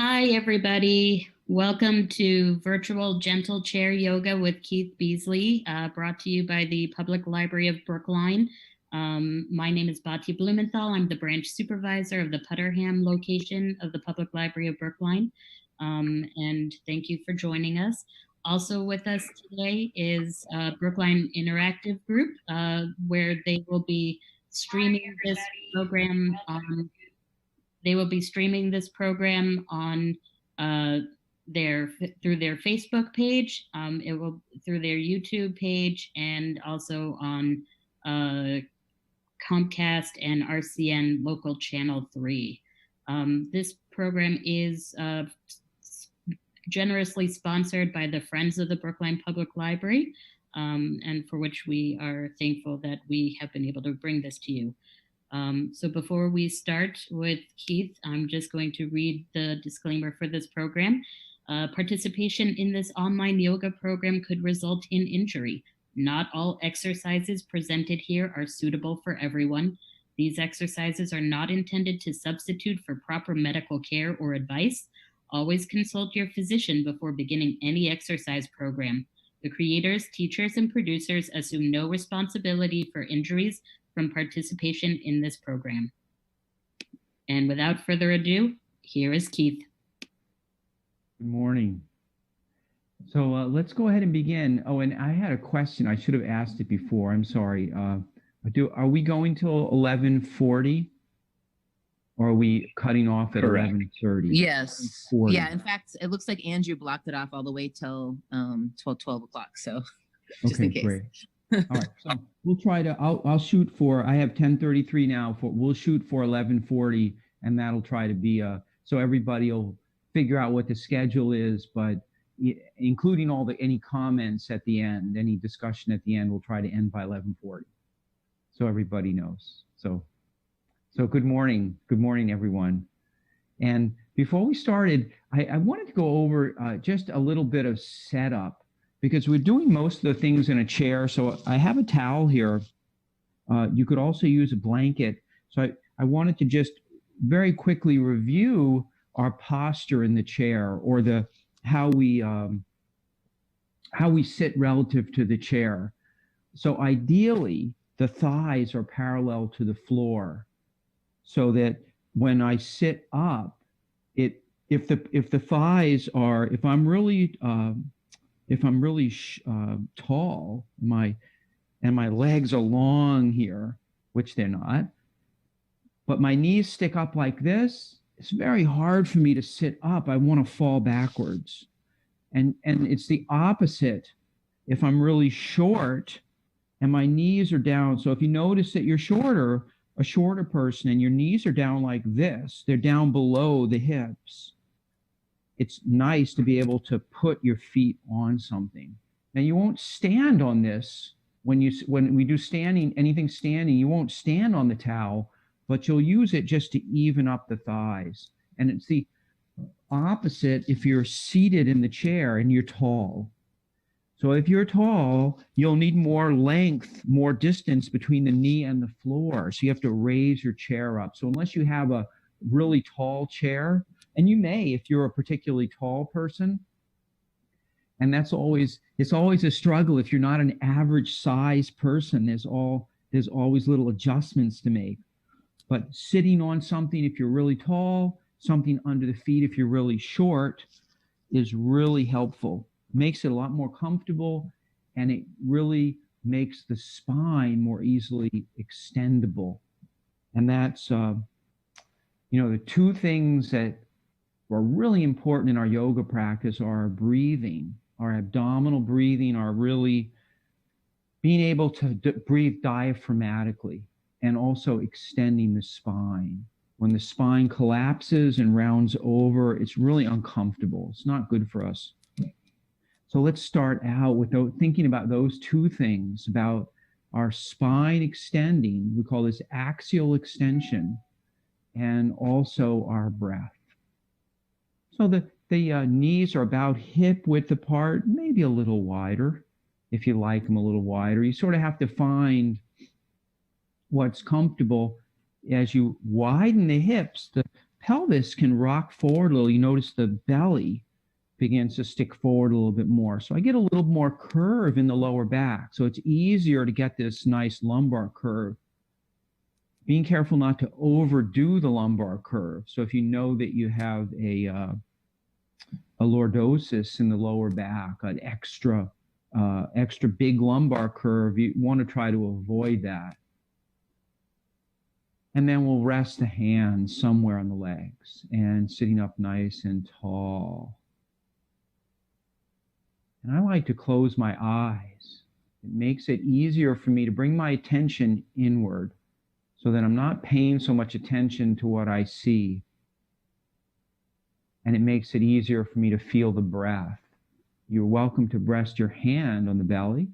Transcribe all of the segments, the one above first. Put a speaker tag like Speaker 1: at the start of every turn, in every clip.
Speaker 1: Hi, everybody. Welcome to Virtual Gentle Chair Yoga with Keith Beasley, brought to you by the Public Library of Brookline. My name is Bati Blumenthal. I'm the branch supervisor of the Putterham location of the Public Library of Brookline. And thank you for joining us. Also with us today is Brookline Interactive Group, where they will be streaming this program on through their Facebook page. It will through their YouTube page and also on Comcast and RCN Local Channel 3. This program is generously sponsored by the Friends of the Brookline Public Library, and for which we are thankful that we have been able to bring this to you. So before we start with Keith, I'm just going to read the disclaimer for this program. Participation in this online yoga program could result in injury. Not all exercises presented here are suitable for everyone. These exercises are not intended to substitute for proper medical care or advice. Always consult your physician before beginning any exercise program. The creators, teachers, and producers assume no responsibility for injuries from participation in this program. And without further ado, here is Keith.
Speaker 2: Good morning. So let's go ahead and begin. Oh, and I had a question. I should have asked it before. I'm sorry. Are we going till 11:40? Or are we cutting off at 11:30?
Speaker 3: Yes. Yeah. In fact, it looks like Andrew blocked it off all the way till 12 o'clock. So just in case.
Speaker 2: Great. All right, so we'll try to. I'll shoot for. I have 10:33 now. We'll shoot for 11:40, and that'll try to be so everybody will figure out what the schedule is. But including any comments at the end, any discussion at the end, we'll try to end by 11:40, so everybody knows. So good morning, everyone. And before we started, I wanted to go over just a little bit of setup, because we're doing most of the things in a chair. So I have a towel here. You could also use a blanket. So I wanted to just very quickly review our posture in the chair, or how we sit relative to the chair. So ideally, the thighs are parallel to the floor, so that when I sit up, if the thighs are, if I'm really tall, and my legs are long here, which they're not, but my knees stick up like this, it's very hard for me to sit up. I want to fall backwards. And it's the opposite if I'm really short and my knees are down. So if you notice that you're a shorter person, and your knees are down like this, they're down below the hips, it's nice to be able to put your feet on something. Now, you won't stand on this when we do anything standing, you won't stand on the towel, but you'll use it just to even up the thighs. And it's the opposite if you're seated in the chair and you're tall. So if you're tall, you'll need more length, more distance between the knee and the floor. So you have to raise your chair up. So unless you have a really tall chair, and you may if you're a particularly tall person, and it's always a struggle if you're not an average size person. There's always little adjustments to make. But sitting on something if you're really tall, something under the feet if you're really short, is really helpful. Makes it a lot more comfortable, and it really makes the spine more easily extendable. And that's the two things that are really important in our yoga practice are our breathing, our abdominal breathing, our really being able to breathe diaphragmatically, and also extending the spine. When the spine collapses and rounds over, it's really uncomfortable. It's not good for us. So let's start out with thinking about those two things, about our spine extending. We call this axial extension, and also our breath. So the knees are about hip width apart, maybe a little wider, if you like them a little wider. You sort of have to find what's comfortable. As you widen the hips, pelvis can rock forward a little. You notice the belly begins to stick forward a little bit more. So I get a little more curve in the lower back. So it's easier to get this nice lumbar curve. Being careful not to overdo the lumbar curve. So if you know that you have a lordosis in the lower back, an extra big lumbar curve, you want to try to avoid that. And then we'll rest the hands somewhere on the legs and sitting up nice and tall. And I like to close my eyes. It makes it easier for me to bring my attention inward so that I'm not paying so much attention to what I see. And it makes it easier for me to feel the breath. You're welcome to rest your hand on the belly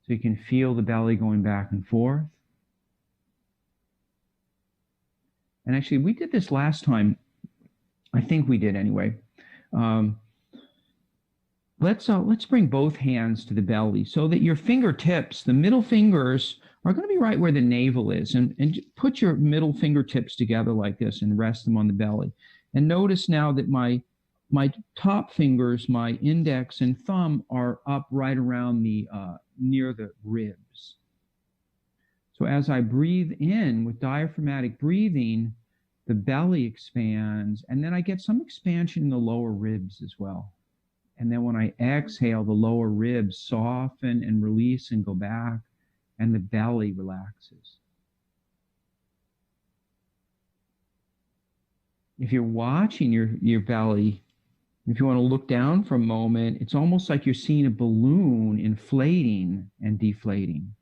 Speaker 2: so you can feel the belly going back and forth. And actually, we did this last time. I think we did anyway. Let's bring both hands to the belly so that your fingertips, the middle fingers, are going to be right where the navel is. And put your middle fingertips together like this and rest them on the belly. And notice now that my top fingers, my index and thumb, are up right around the near the ribs. So as I breathe in with diaphragmatic breathing, the belly expands, and then I get some expansion in the lower ribs as well. And then when I exhale, the lower ribs soften and release and go back, and the belly relaxes. If you're watching your belly, if you want to look down for a moment, it's almost like you're seeing a balloon inflating and deflating.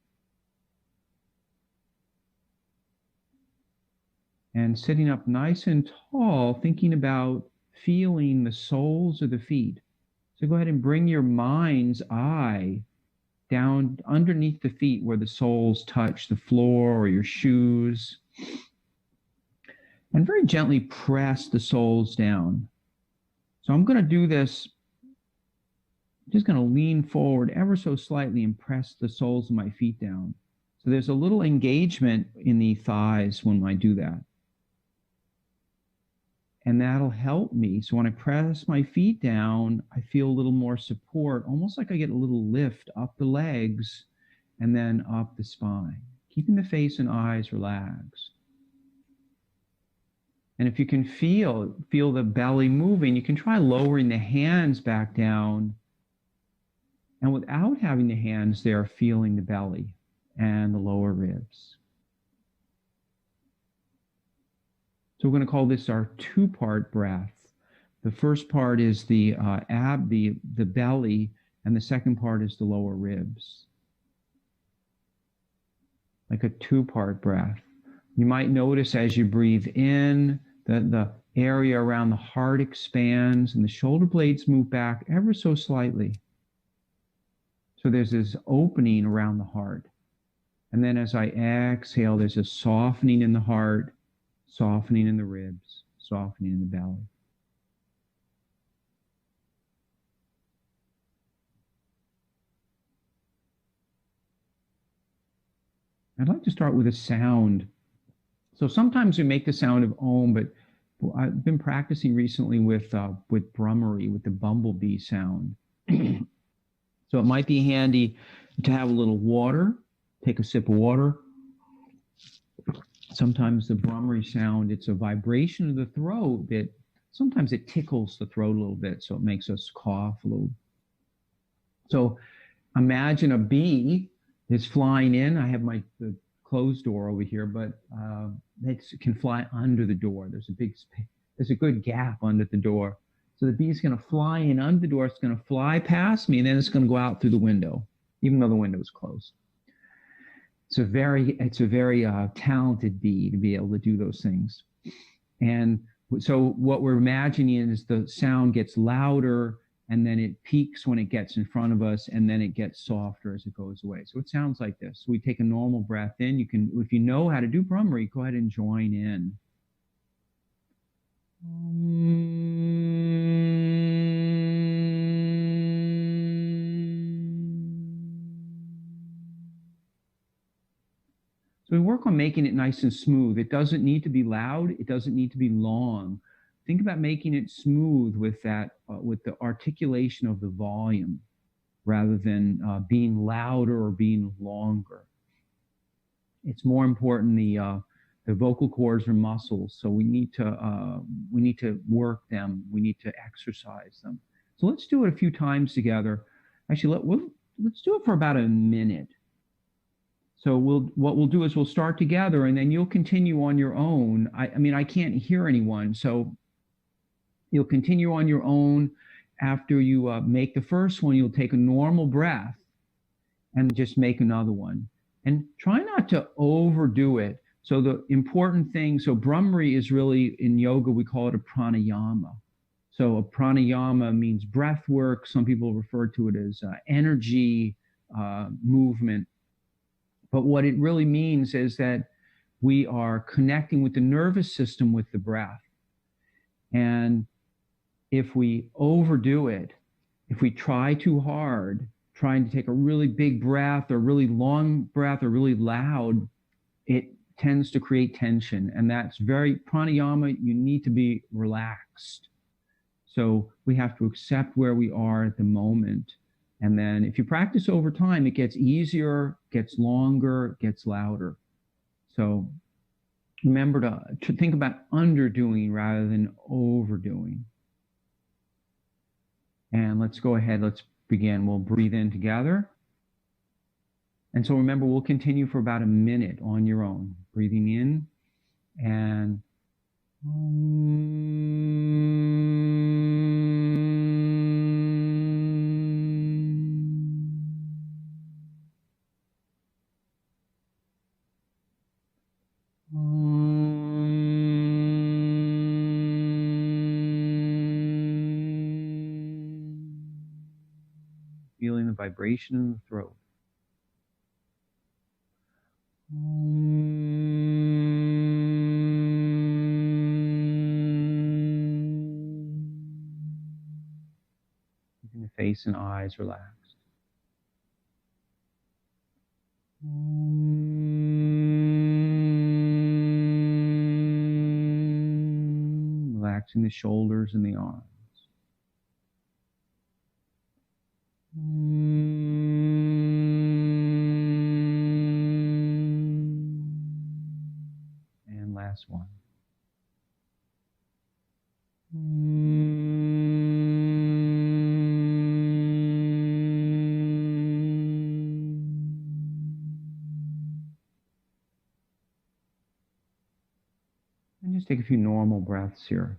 Speaker 2: And sitting up nice and tall, thinking about feeling the soles of the feet. So go ahead and bring your mind's eye down underneath the feet where the soles touch the floor or your shoes. And very gently press the soles down. So I'm going to do this. I'm just going to lean forward ever so slightly and press the soles of my feet down. So there's a little engagement in the thighs when I do that. And that'll help me. So when I press my feet down, I feel a little more support, almost like I get a little lift up the legs and then up the spine, keeping the face and eyes relaxed. And if you can feel the belly moving, you can try lowering the hands back down. And without having the hands there, feeling the belly and the lower ribs. So we're going to call this our two-part breath. The first part is the belly, and the second part is the lower ribs. Like a two-part breath. You might notice as you breathe in, the area around the heart expands and the shoulder blades move back ever so slightly. So there's this opening around the heart. And then as I exhale, there's a softening in the heart, softening in the ribs, softening in the belly. I'd like to start with a sound. So sometimes we make the sound of Om, but I've been practicing recently with brummery, with the bumblebee sound. So it might be handy to have a little water, take a sip of water. Sometimes the brummery sound, it's a vibration of the throat that sometimes it tickles the throat a little bit, so it makes us cough a little. So imagine a bee is flying in. I have the closed door over here, but it can fly under the door. There's a good gap under the door. So the bee's going to fly in under the door. It's going to fly past me, and then it's going to go out through the window, even though the window is closed. It's a very talented bee to be able to do those things. And so what we're imagining is the sound gets louder, and then it peaks when it gets in front of us, and then it gets softer as it goes away. So it sounds like this. So we take a normal breath in. You can, if you know how to do brummery, go ahead and join in. So we work on making it nice and smooth. It doesn't need to be loud. It doesn't need to be long. Think about making it smooth with that, with the articulation of the volume, rather than being louder or being longer. It's more important, the vocal cords are muscles, so we need to work them. We need to exercise them. So let's do it a few times together. Actually, let's do it for about a minute. So what we'll do is we'll start together, and then you'll continue on your own. I mean, I can't hear anyone, so you'll continue on your own. After you make the first one, you'll take a normal breath and just make another one. And try not to overdo it. So the important thing, so Brahmari is really, in yoga, we call it a pranayama. So a pranayama means breath work. Some people refer to it as energy movement. But what it really means is that we are connecting with the nervous system with the breath. And if we overdo it, if we try too hard, trying to take a really big breath or really long breath or really loud, it tends to create tension. And that's very, pranayama, you need to be relaxed. So we have to accept where we are at the moment. And then if you practice over time, it gets easier, gets longer, gets louder. So remember to think about underdoing rather than overdoing. And let's go ahead, let's begin. We'll breathe in together. And so remember, we'll continue for about a minute on your own. Breathing in and feeling the vibration in the throat. Keeping the face and eyes relaxed. Relaxing the shoulders and the arms. And last one. And just take a few normal breaths here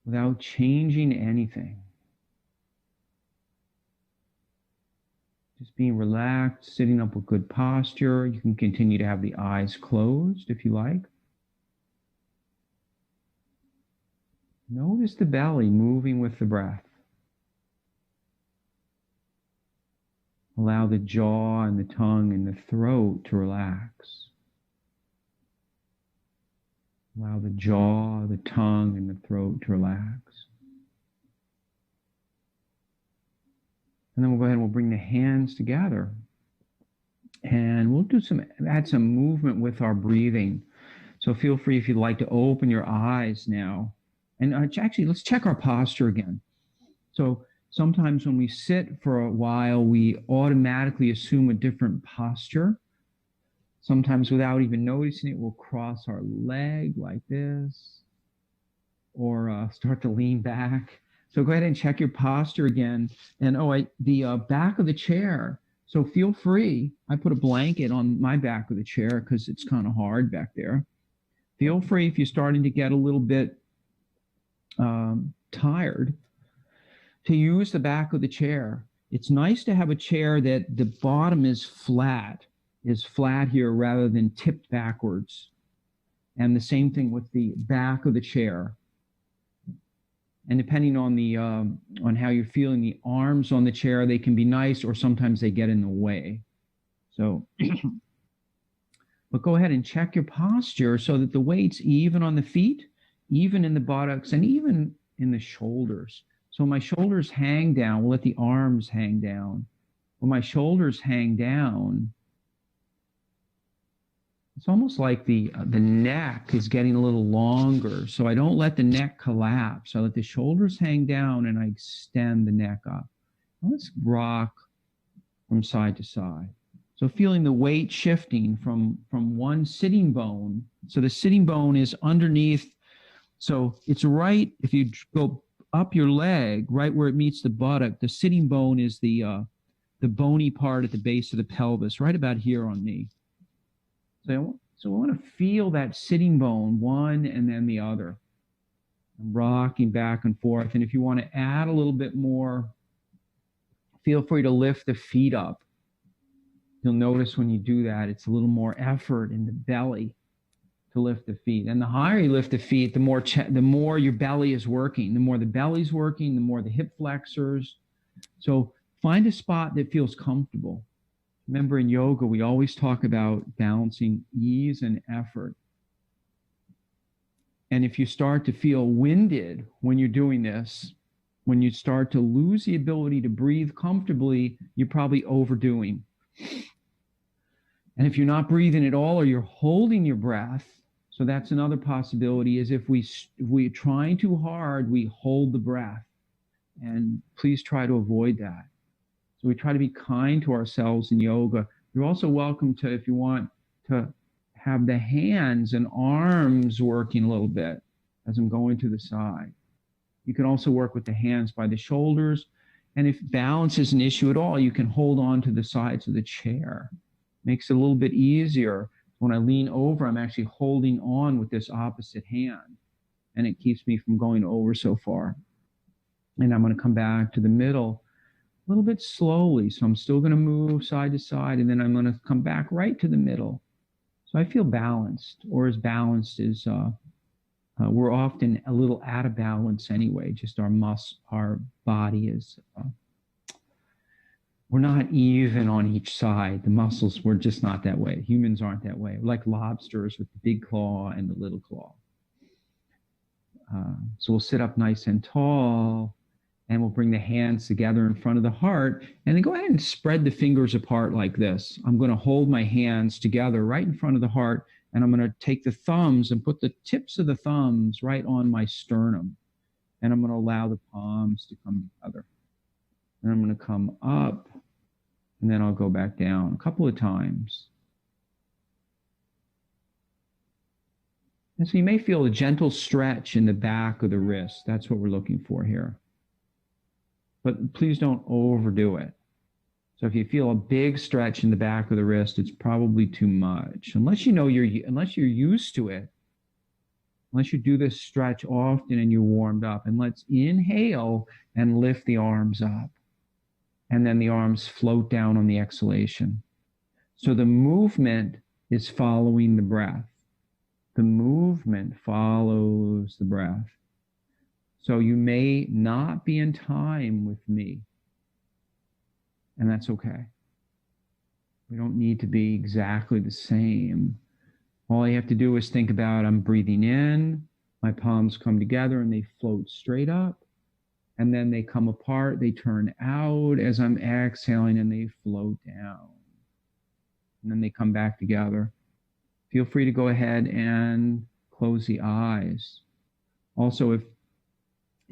Speaker 2: without changing anything. Just being relaxed, sitting up with good posture. You can continue to have the eyes closed if you like. Notice the belly moving with the breath. Allow the jaw and the tongue and the throat to relax. Allow the jaw, the tongue, and the throat to relax. And then we'll go ahead and we'll bring the hands together. And we'll add some movement with our breathing. So feel free, if you'd like, to open your eyes now. And actually, let's check our posture again. So sometimes when we sit for a while, we automatically assume a different posture. Sometimes without even noticing it, we'll cross our leg like this, or start to lean back. So go ahead and check your posture again. And the back of the chair. So feel free. I put a blanket on my back of the chair because it's kind of hard back there. Feel free, if you're starting to get a little bit tired, to use the back of the chair. It's nice to have a chair that the bottom is flat here rather than tipped backwards. And the same thing with the back of the chair. And depending on the on how you're feeling, the arms on the chair, they can be nice, or sometimes they get in the way. So, but go ahead and check your posture so that the weight's even on the feet, even in the buttocks, and even in the shoulders. So my shoulders hang down. We'll let the arms hang down. When my shoulders hang down, It's almost like the neck is getting a little longer. So I don't let the neck collapse. I let the shoulders hang down and I extend the neck up. Now let's rock from side to side. So feeling the weight shifting from one sitting bone. So the sitting bone is underneath. So it's right, if you go up your leg, right where it meets the buttock, the sitting bone is the bony part at the base of the pelvis, right about here on me. So I want to feel that sitting bone, one and then the other. I'm rocking back and forth. And if you want to add a little bit more, feel free to lift the feet up. You'll notice when you do that, it's a little more effort in the belly to lift the feet. And the higher you lift the feet, the more your belly is working. The more the belly's working, the more the hip flexors. So find a spot that feels comfortable. Remember, in yoga, we always talk about balancing ease and effort. And if you start to feel winded when you're doing this, when you start to lose the ability to breathe comfortably, you're probably overdoing. And if you're not breathing at all or you're holding your breath, so that's another possibility, is if we're trying too hard, we hold the breath. And please try to avoid that. So we try to be kind to ourselves in yoga. You're also welcome to, if you want, to have the hands and arms working a little bit as I'm going to the side. You can also work with the hands by the shoulders. And if balance is an issue at all, you can hold on to the sides of the chair. Makes it a little bit easier. When I lean over, I'm actually holding on with this opposite hand. And it keeps me from going over so far. And I'm going to come back to the middle a little bit slowly. So I'm still going to move side to side, and then I'm going to come back right to the middle. So I feel balanced, or as balanced as we're often a little out of balance anyway. Just our body is, we're not even on each side. The muscles, we're just not that way. Humans aren't that way. We're like lobsters with the big claw and the little claw. So we'll sit up nice and tall. And we'll bring the hands together in front of the heart. And then go ahead and spread the fingers apart like this. I'm going to hold my hands together right in front of the heart. And I'm going to take the thumbs and put the tips of the thumbs right on my sternum. And I'm going to allow the palms to come together. And I'm going to come up. And then I'll go back down a couple of times. And so you may feel a gentle stretch in the back of the wrist. That's what we're looking for here. But please don't overdo it. So if you feel a big stretch in the back of the wrist, it's probably too much. Unless you're used to it, unless you do this stretch often and you're warmed up. And let's inhale and lift the arms up. And then the arms float down on the exhalation. So the movement is following the breath. The movement follows the breath. So you may not be in time with me. And that's okay. We don't need to be exactly the same. All you have to do is think about, I'm breathing in, my palms come together and they float straight up. And then they come apart, they turn out as I'm exhaling and they float down. And then they come back together. Feel free to go ahead and close the eyes. Also,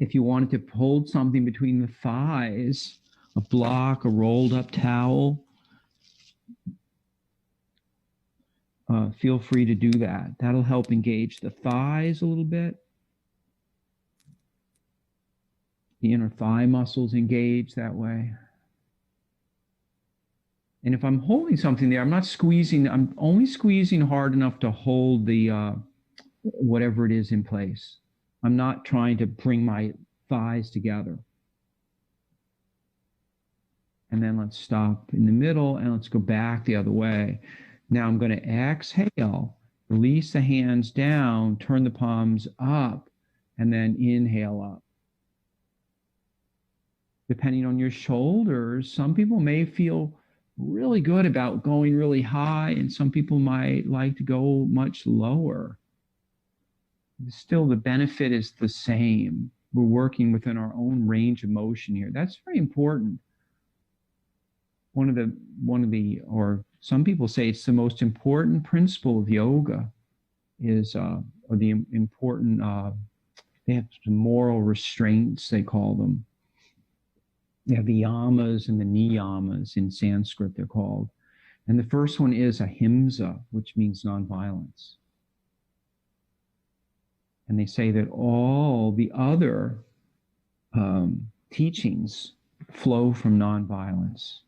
Speaker 2: if you wanted to hold something between the thighs, a block, a rolled up towel, feel free to do that. That'll help engage the thighs a little bit. The inner thigh muscles engage that way. And if I'm holding something there, I'm not squeezing, I'm only squeezing hard enough to hold the whatever it is in place. I'm not trying to bring my thighs together. And then let's stop in the middle and let's go back the other way. Now I'm going to exhale, release the hands down, turn the palms up, and then inhale up. Depending on your shoulders, some people may feel really good about going really high, and some people might like to go much lower. Still, the benefit is the same. We're working within our own range of motion here. That's very important. One of the, or some people say it's the most important principle of yoga is, or the important, they have some moral restraints, they call them. They have the yamas and the niyamas in Sanskrit, they're called. And the first one is ahimsa, which means nonviolence. And they say that all the other teachings flow from nonviolence.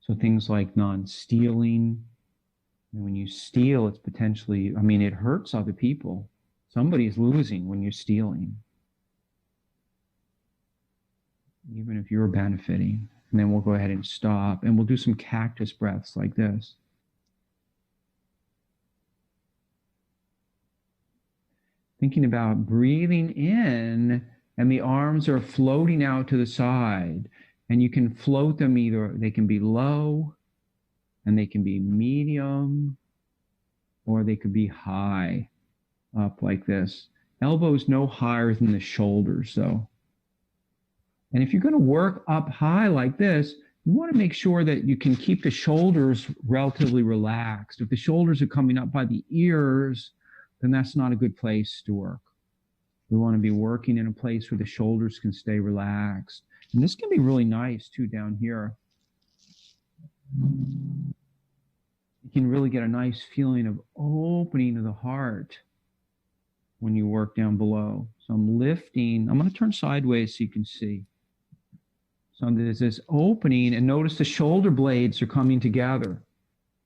Speaker 2: So things like non-stealing. And when you steal, it's potentially, I mean, it hurts other people. Somebody's losing when you're stealing, even if you're benefiting. And then we'll go ahead and stop, and we'll do some cactus breaths like this. Thinking about breathing in, and the arms are floating out to the side, and you can float them either, they can be low, and they can be medium, or they could be high, up like this. Elbows no higher than the shoulders, though. And if you're going to work up high like this, you want to make sure that you can keep the shoulders relatively relaxed. If the shoulders are coming up by the ears, then that's not a good place to work. We want to be working in a place where the shoulders can stay relaxed. And this can be really nice too down here. You can really get a nice feeling of opening of the heart when you work down below. So I'm lifting. I'm going to turn sideways so you can see. So there's this opening, and notice the shoulder blades are coming together.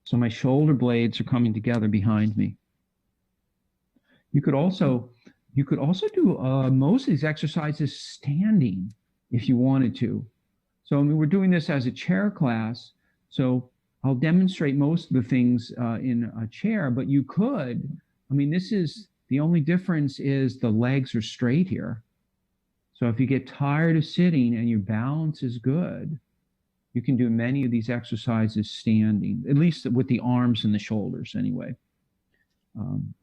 Speaker 2: So my shoulder blades are coming together behind me. You could also do most of these exercises standing if you wanted to. So I mean, we're doing this as a chair class, so I'll demonstrate most of the things in a chair, but you could, I mean, this is, the only difference is the legs are straight here. So if you get tired of sitting and your balance is good, you can do many of these exercises standing, at least with the arms and the shoulders anyway. And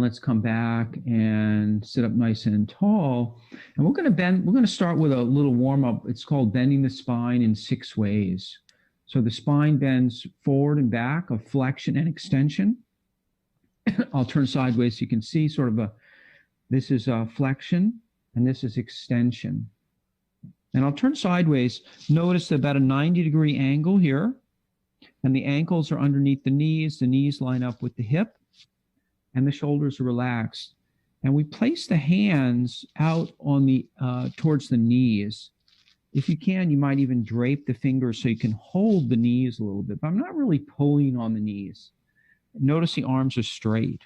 Speaker 2: let's come back and sit up nice and tall. And we're going to start with a little warm up. It's called bending the spine in 6 ways. So the spine bends forward and back, a flexion and extension. I'll turn sideways so you can see sort of this is a flexion and this is extension. And I'll turn sideways. Notice about a 90-degree angle here. And the ankles are underneath the knees. The knees line up with the hip. And the shoulders are relaxed. And we place the hands out on the towards the knees. If you can, you might even drape the fingers so you can hold the knees a little bit. But I'm not really pulling on the knees. Notice the arms are straight.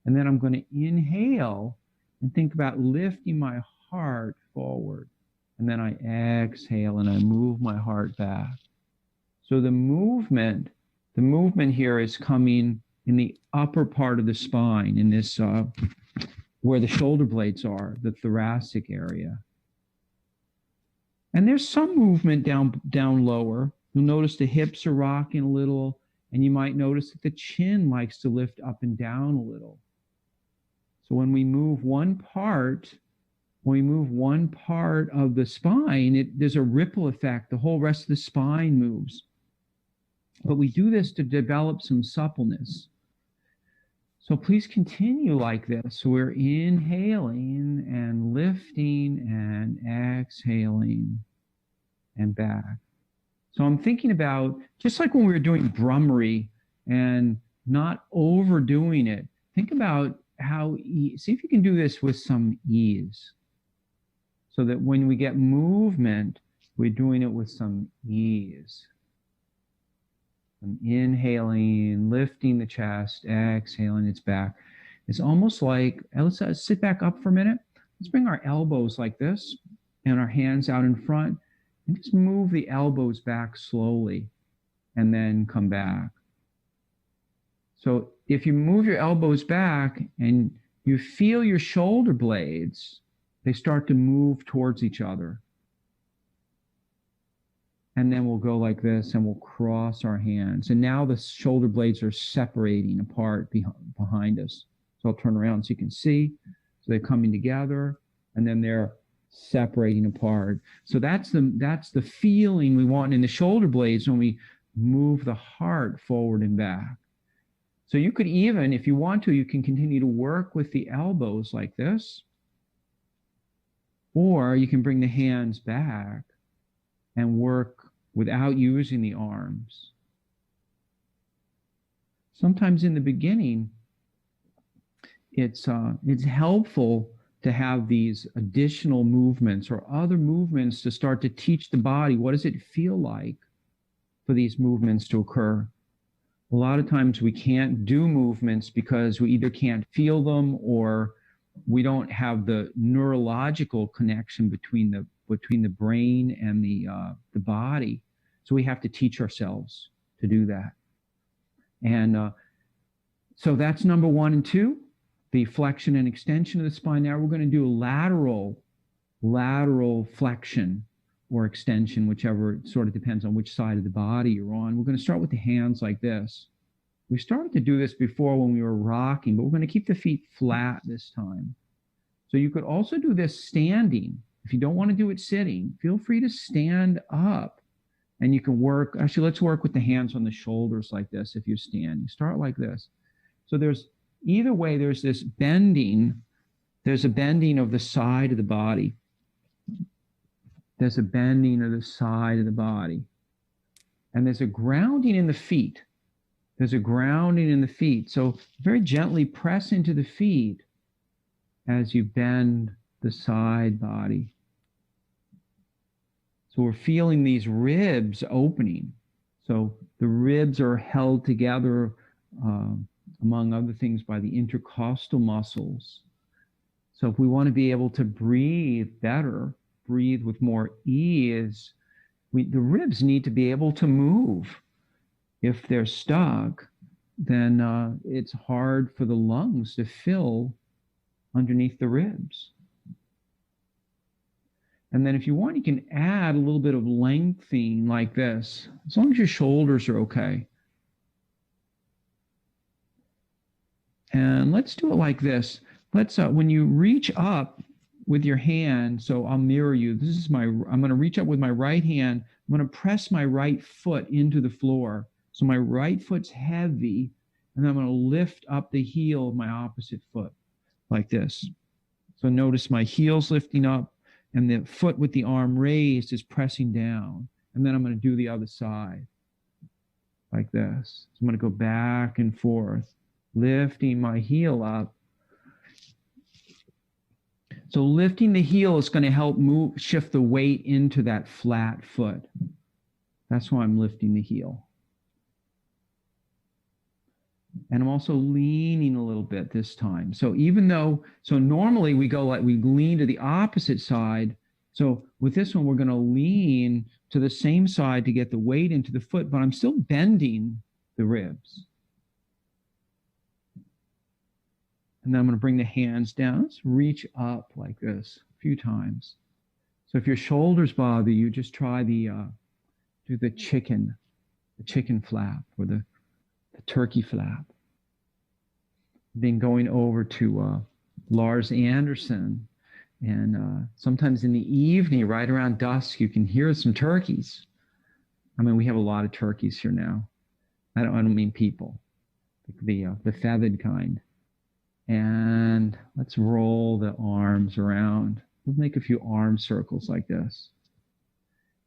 Speaker 2: And then I'm going to inhale and think about lifting my heart forward. And then I exhale and I move my heart back. So the movement here is coming in the upper part of the spine, in this, where the shoulder blades are, the thoracic area. And there's some movement down lower. You'll notice the hips are rocking a little, and you might notice that the chin likes to lift up and down a little. So when we move one part of the spine, there's a ripple effect. The whole rest of the spine moves. But we do this to develop some suppleness. So please continue like this. So we're inhaling and lifting and exhaling and back. So I'm thinking about, just like when we were doing Brahmari and not overdoing it, think about see if you can do this with some ease. So that when we get movement, we're doing it with some ease. I'm inhaling, lifting the chest, exhaling, it's back. It's almost like, let's sit back up for a minute. Let's bring our elbows like this and our hands out in front and just move the elbows back slowly and then come back. So if you move your elbows back and you feel your shoulder blades, they start to move towards each other. And then we'll go like this and we'll cross our hands. And now the shoulder blades are separating apart behind us. So I'll turn around so you can see. So they're coming together and then they're separating apart. So that's the feeling we want in the shoulder blades when we move the heart forward and back. So you could even, if you want to, you can continue to work with the elbows like this, or you can bring the hands back and work without using the arms. Sometimes in the beginning, it's helpful to have these additional movements or other movements to start to teach the body what does it feel like for these movements to occur. A lot of times we can't do movements because we either can't feel them or we don't have the neurological connection between the brain and the body. So we have to teach ourselves to do that. And so that's number 1 and 2, the flexion and extension of the spine. Now we're going to do a lateral flexion or extension, whichever, it sort of depends on which side of the body you're on. We're going to start with the hands like this. We started to do this before when we were rocking, but we're going to keep the feet flat this time. So you could also do this standing. If you don't want to do it sitting, feel free to stand up. And you can work, actually, let's work with the hands on the shoulders like this if you're standing. Start like this. So there's, either way, there's this bending. There's a bending of the side of the body. There's a bending of the side of the body. And there's a grounding in the feet. There's a grounding in the feet. So very gently press into the feet as you bend the side body. So we're feeling these ribs opening. So the ribs are held together, among other things, by the intercostal muscles. So if we want to be able to breathe better, breathe with more ease, the ribs need to be able to move. If they're stuck, then it's hard for the lungs to fill underneath the ribs. And then if you want, you can add a little bit of lengthening like this, as long as your shoulders are okay. And let's do it like this. Let's, when you reach up with your hand, so I'll mirror you. This is I'm going to reach up with my right hand. I'm going to press my right foot into the floor. So my right foot's heavy, and then I'm going to lift up the heel of my opposite foot like this. So notice my heel's lifting up, and the foot with the arm raised is pressing down. And then I'm going to do the other side like this. So I'm going to go back and forth, lifting my heel up. So lifting the heel is going to help shift the weight into that flat foot. That's why I'm lifting the heel. And I'm also leaning a little bit this time. So so normally we lean to the opposite side. So with this one, we're going to lean to the same side to get the weight into the foot, but I'm still bending the ribs. And then I'm going to bring the hands down. Let's reach up like this a few times. So if your shoulders bother you, just try do the chicken flap or the turkey flap. Then going over to Lars Anderson, and sometimes in the evening, right around dusk, you can hear some turkeys. I mean, we have a lot of turkeys here now. I don't mean people, the feathered kind. And let's roll the arms around. We'll make a few arm circles like this.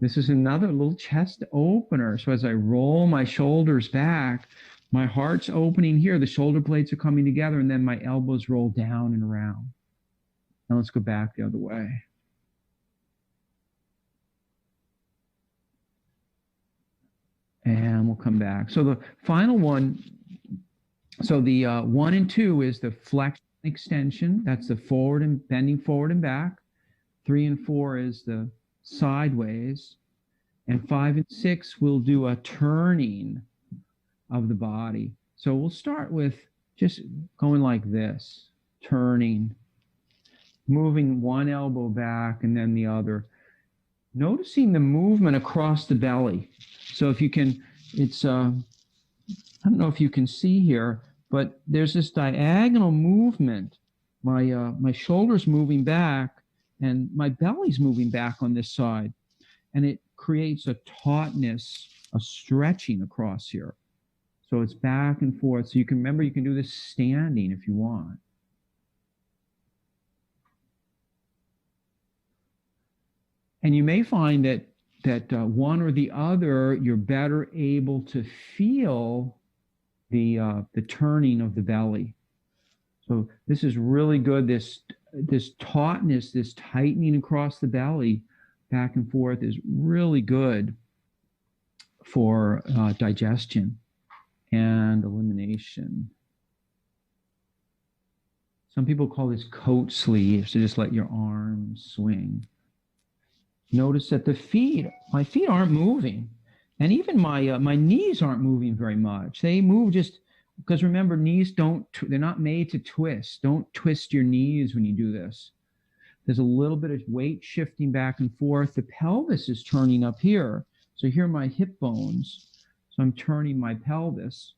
Speaker 2: This is another little chest opener. So as I roll my shoulders back, my heart's opening here, the shoulder blades are coming together, and then my elbows roll down and around. Now let's go back the other way. And we'll come back. So the final one, so the 1 and 2 is the flexion extension. That's the forward and bending forward and back. 3 and 4 is the sideways. And 5 and 6 we'll do a turning of the body. So we'll start with just going like this, turning, moving one elbow back and then the other, noticing the movement across the belly. So if you can, it's, I don't know if you can see here, but there's this diagonal movement. My shoulders moving back, and my belly's moving back on this side, and it creates a tautness, a stretching across here. So it's back and forth. So you can remember, you can do this standing if you want. And you may find that one or the other, you're better able to feel the turning of the belly. So this is really good. This tautness, this tightening across the belly, back and forth, is really good for digestion and elimination. Some people call this coat sleeves, so just let your arms swing. Notice that my feet aren't moving, and even my knees aren't moving very much. They move just because, remember, knees they're not made to twist. Don't twist your knees when you do this. There's a little bit of weight shifting back and forth. The pelvis is turning up here. So here are my hip bones. So I'm turning my pelvis,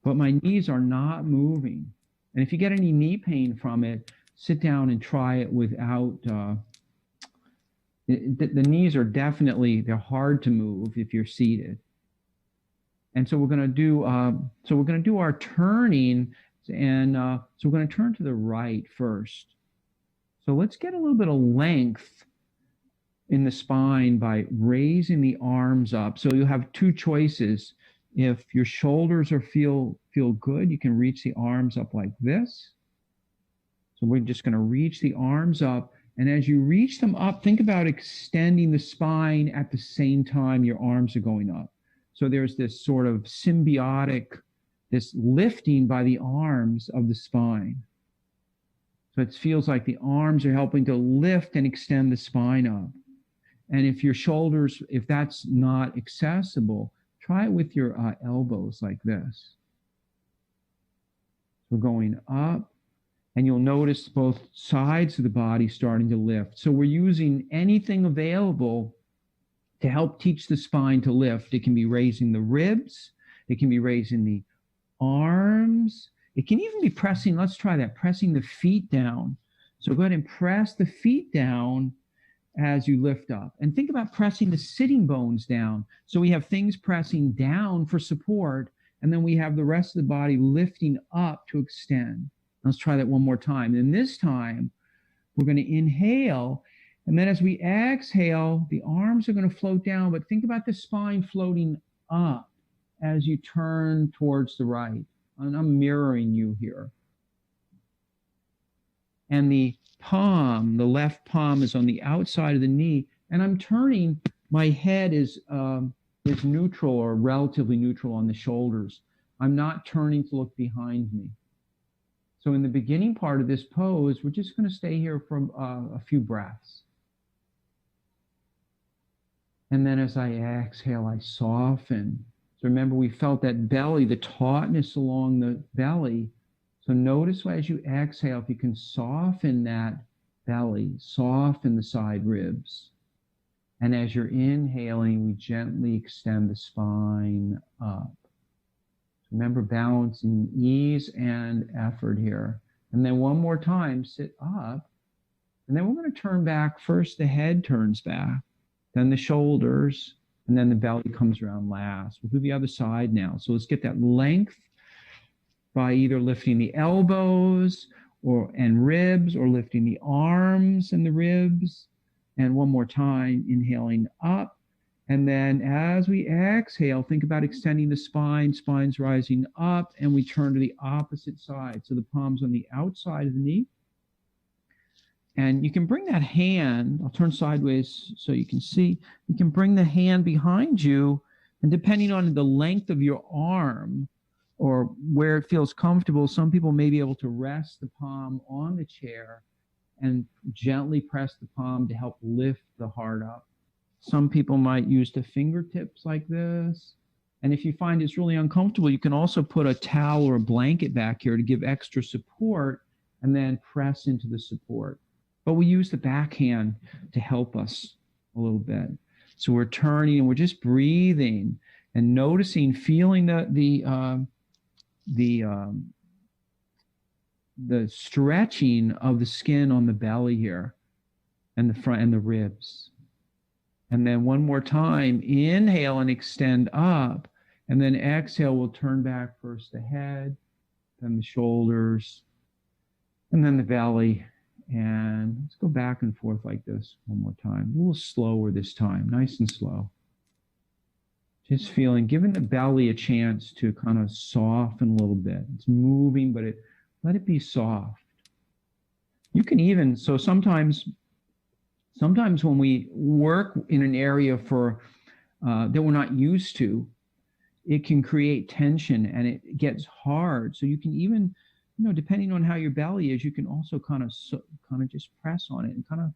Speaker 2: but my knees are not moving. And if you get any knee pain from it, sit down and try it without, the knees are definitely, they're hard to move if you're seated. And so we're going to do, our turning, and so we're going to turn to the right first. So let's get a little bit of length in the spine by raising the arms up. So you have two choices. If your shoulders feel good, you can reach the arms up like this. So we're just going to reach the arms up. And as you reach them up, think about extending the spine at the same time your arms are going up. So there's this sort of symbiotic, this lifting by the arms of the spine. So it feels like the arms are helping to lift and extend the spine up. And if your shoulders, if that's not accessible, try it with your elbows like this. We're going up, and you'll notice both sides of the body starting to lift. So we're using anything available to help teach the spine to lift. It can be raising the ribs. It can be raising the arms. It can even be pressing, let's try that, pressing the feet down. So go ahead and press the feet down as you lift up. And think about pressing the sitting bones down. So we have things pressing down for support, and then we have the rest of the body lifting up to extend. Let's try that one more time. And this time, we're going to inhale. And then as we exhale, the arms are going to float down. But think about the spine floating up as you turn towards the right. And I'm mirroring you here. And the palm, the left palm, is on the outside of the knee. And I'm turning, my head is neutral or relatively neutral on the shoulders. I'm not turning to look behind me. So in the beginning part of this pose, we're just going to stay here for a few breaths. And then as I exhale, I soften. So remember, we felt that belly, the tautness along the belly. So notice as you exhale, if you can soften that belly, soften the side ribs. And as you're inhaling, we gently extend the spine up. Remember, balancing ease and effort here. And then one more time, sit up. And then we're going to turn back. First, the head turns back, then the shoulders, and then the belly comes around last. We'll do the other side now. So let's get that length by either lifting the elbows and ribs, or lifting the arms and the ribs. And one more time, inhaling up. And then as we exhale, think about extending the spine. Spine's rising up, and we turn to the opposite side. So the palm's on the outside of the knee. And you can bring that hand, I'll turn sideways so you can see, you can bring the hand behind you, and depending on the length of your arm or where it feels comfortable, some people may be able to rest the palm on the chair and gently press the palm to help lift the heart up. Some people might use the fingertips like this. And if you find it's really uncomfortable, you can also put a towel or a blanket back here to give extra support, and then press into the support. But we use the backhand to help us a little bit. So we're turning and we're just breathing and noticing, feeling the the stretching of the skin on the belly here and the front and the ribs. And then one more time, inhale and extend up. And then exhale, we'll turn back first the head, then the shoulders, and then the belly. And let's go back and forth like this one more time. A little slower this time, nice and slow. Just feeling, giving the belly a chance to kind of soften a little bit. It's moving, but let it be soft. You can even, so sometimes when we work in an area for that we're not used to, it can create tension and it gets hard. So you can even, depending on how your belly is, you can also kind of just press on it and kind of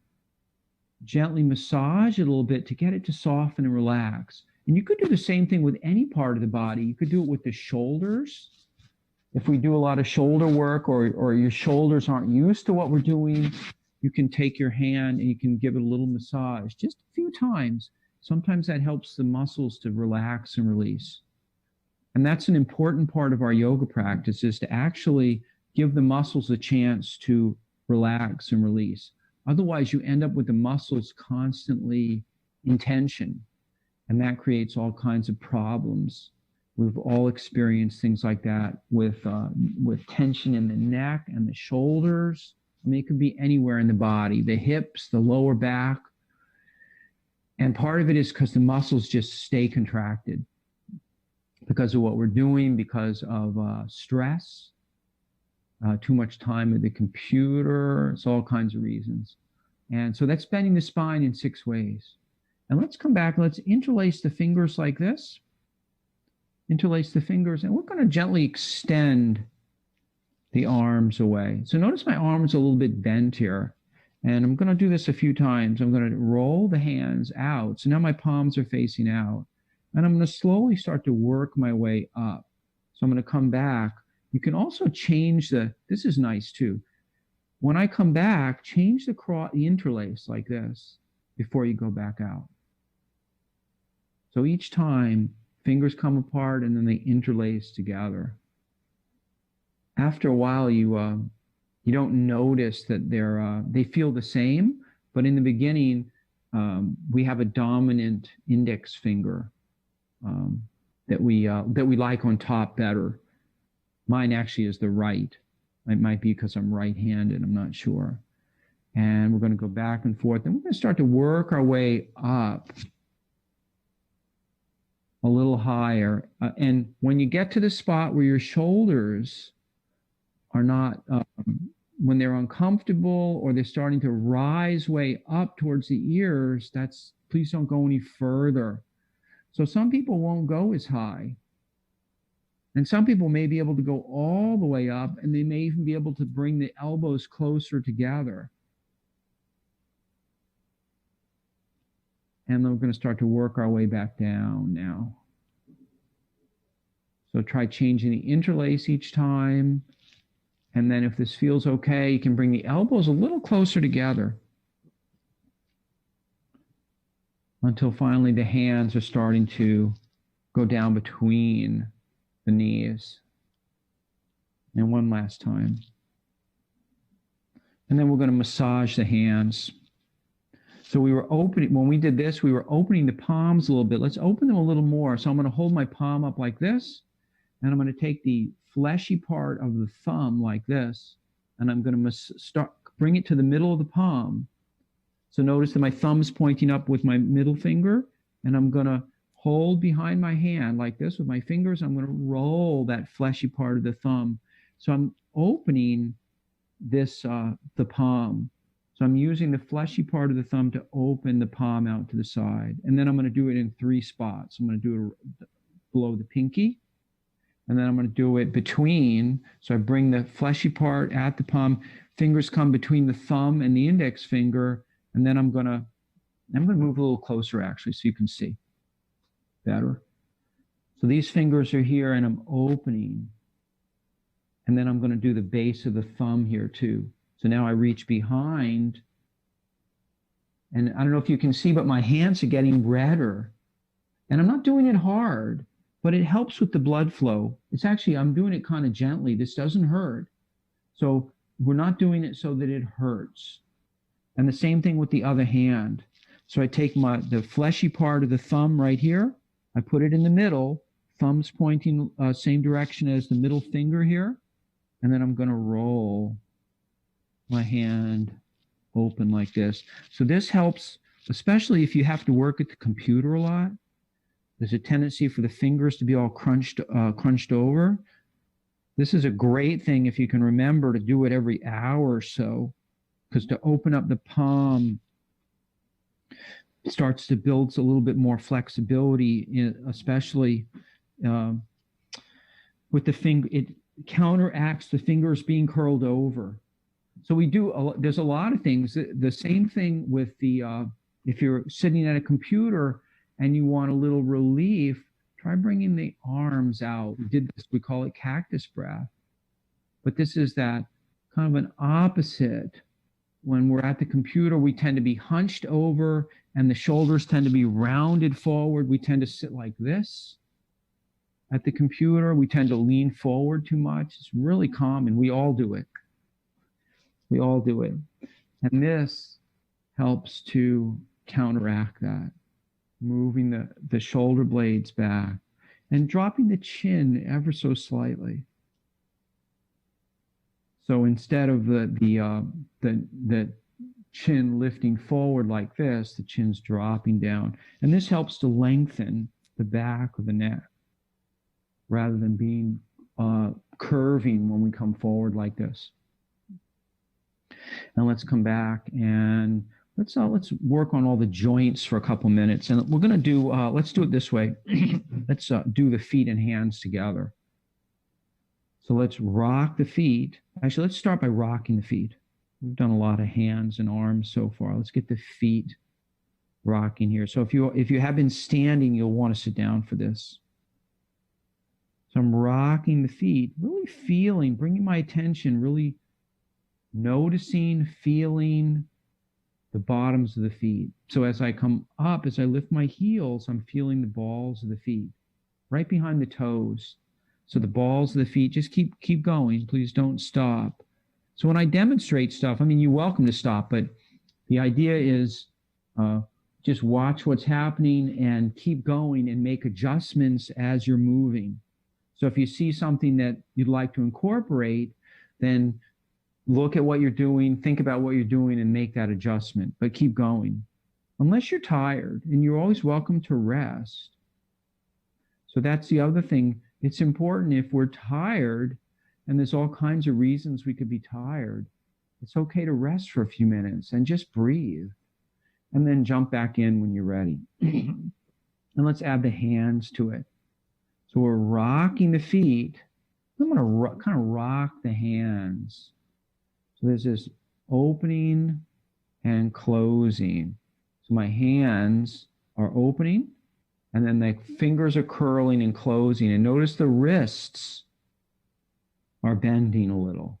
Speaker 2: gently massage it a little bit to get it to soften and relax. And you could do the same thing with any part of the body. You could do it with the shoulders. If we do a lot of shoulder work or your shoulders aren't used to what we're doing, you can take your hand and you can give it a little massage, just a few times. Sometimes that helps the muscles to relax and release. And that's an important part of our yoga practice, is to actually give the muscles a chance to relax and release. Otherwise, you end up with the muscles constantly in tension, and that creates all kinds of problems. We've all experienced things like that with tension in the neck and the shoulders. I mean, it could be anywhere in the body, the hips, the lower back. And part of it is because the muscles just stay contracted because of what we're doing, because of stress, too much time at the computer. It's all kinds of reasons. And so that's bending the spine in 6 ways. And let's come back. Let's interlace the fingers like this. Interlace the fingers. And we're going to gently extend the arms away. So notice my arms a little bit bent here. And I'm going to do this a few times. I'm going to roll the hands out. So now my palms are facing out. And I'm going to slowly start to work my way up. So I'm going to come back. You can also change this is nice too. When I come back, change the interlace like this before you go back out. So each time, fingers come apart and then they interlace together. After a while, you don't notice that they feel the same, but in the beginning, we have a dominant index finger that we like on top better. Mine actually is the right. It might be because I'm right-handed, I'm not sure. And we're going to go back and forth, and we're going to start to work our way up a little higher. And when you get to the spot where your shoulders are not, when they're uncomfortable or they're starting to rise way up towards the ears, please don't go any further. So some people won't go as high. And some people may be able to go all the way up, and they may even be able to bring the elbows closer together. And then we're going to start to work our way back down now. So try changing the interlace each time. And then if this feels okay, you can bring the elbows a little closer together until finally the hands are starting to go down between the knees. And one last time. And then we're going to massage the hands. So we were opening, when we did this, we were opening the palms a little bit. Let's open them a little more. So I'm going to hold my palm up like this, and I'm going to take the fleshy part of the thumb like this, and I'm going to bring it to the middle of the palm. So notice that my thumb's pointing up with my middle finger, and I'm going to hold behind my hand like this with my fingers. I'm going to roll that fleshy part of the thumb. So I'm opening this, the palm. So I'm using the fleshy part of the thumb to open the palm out to the side. And then I'm going to do it in 3 spots. I'm going to do it below the pinky. And then I'm going to do it between. So I bring the fleshy part at the palm. Fingers come between the thumb and the index finger. And then I'm going to move a little closer actually so you can see better. So these fingers are here and I'm opening. And then I'm going to do the base of the thumb here too. So now I reach behind, and I don't know if you can see, but my hands are getting redder. And I'm not doing it hard, but it helps with the blood flow. It's actually, I'm doing it kind of gently. This doesn't hurt. So we're not doing it so that it hurts. And the same thing with the other hand. So I take the fleshy part of the thumb right here. I put it in the middle. Thumb's pointing same direction as the middle finger here. And then I'm going to roll my hand open like this. So this helps, especially if you have to work at the computer a lot. There's a tendency for the fingers to be all crunched over. This is a great thing if you can remember to do it every hour or so, because to open up the palm, it starts to build a little bit more flexibility, especially with the finger. It counteracts the fingers being curled over. So we do, there's a lot of things. The same thing with if you're sitting at a computer and you want a little relief, try bringing the arms out. We did this, we call it Cactus Breath. But this is that kind of an opposite. When we're at the computer, we tend to be hunched over and the shoulders tend to be rounded forward. We tend to sit like this. At the computer, we tend to lean forward too much. It's really common. We all do it. We all do it. And this helps to counteract that. Moving the shoulder blades back and dropping the chin ever so slightly. So instead of the chin lifting forward like this, the chin's dropping down. And this helps to lengthen the back of the neck rather than being curving when we come forward like this. And let's come back and let's work on all the joints for a couple minutes. And we're going to do, let's do it this way. Let's do the feet and hands together. So let's rock the feet. Actually, let's start by rocking the feet. We've done a lot of hands and arms so far. Let's get the feet rocking here. So if you have been standing, you'll want to sit down for this. So I'm rocking the feet, really feeling, bringing my attention, really noticing, feeling the bottoms of the feet. So as I come up, as I lift my heels, I'm feeling the balls of the feet right behind the toes. So the balls of the feet, just keep going. Please don't stop. So when I demonstrate stuff, I mean, you're welcome to stop, but the idea is just watch what's happening and keep going and make adjustments as you're moving. So if you see something that you'd like to incorporate, then look at what you're doing, think about what you're doing, and make that adjustment, but keep going. Unless you're tired, and you're always welcome to rest. So that's the other thing. It's important if we're tired, and there's all kinds of reasons we could be tired, it's okay to rest for a few minutes and just breathe, and then jump back in when you're ready. And let's add the hands to it. So we're rocking the feet. I'm going to kind of rock the hands. So there's this opening and closing. So my hands are opening, and then the fingers are curling and closing. And notice the wrists are bending a little.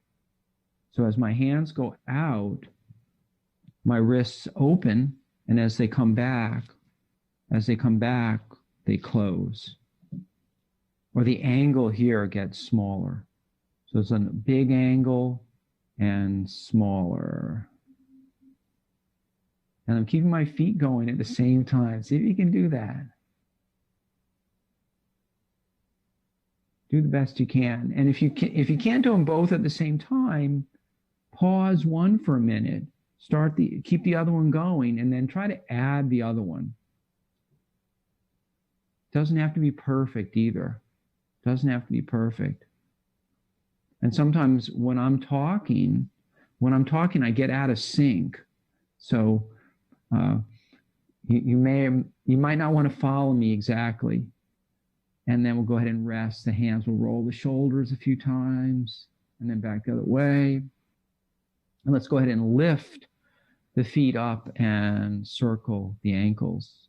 Speaker 2: So as my hands go out, my wrists open, and as they come back, they close. Or the angle here gets smaller. So it's a big angle and smaller. And I'm keeping my feet going at the same time. See if you can do that. Do the best you can. And if you can't do them both at the same time, pause one for a minute. Keep the other one going, and then try to add the other one. Doesn't have to be perfect either. Doesn't have to be perfect. And sometimes when I'm talking, I get out of sync. So you might not want to follow me exactly. And then we'll go ahead and rest. The hands will roll the shoulders a few times, and then back the other way. And let's go ahead and lift the feet up and circle the ankles.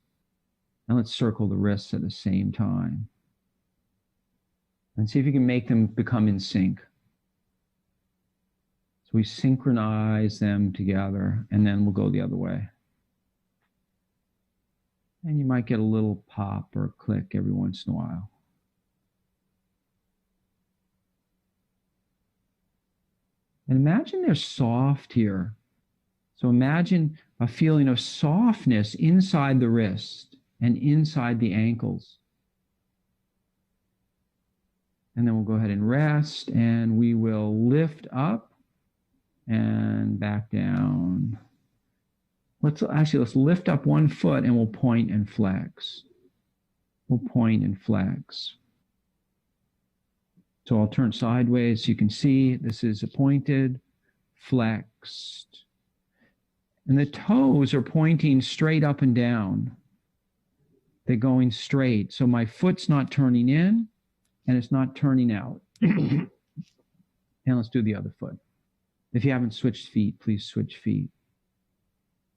Speaker 2: And let's circle the wrists at the same time. And see if you can make them become in sync. So we synchronize them together, and then we'll go the other way. And you might get a little pop or click every once in a while. And imagine they're soft here. So imagine a feeling of softness inside the wrist and inside the ankles. And then we'll go ahead and rest, and we will lift up and back down. Let's lift up one foot and we'll point and flex. We'll point and flex. So I'll turn sideways so you can see this is a pointed, flexed. And the toes are pointing straight up and down. They're going straight. So my foot's not turning in and it's not turning out. And let's do the other foot. If you haven't switched feet, please switch feet.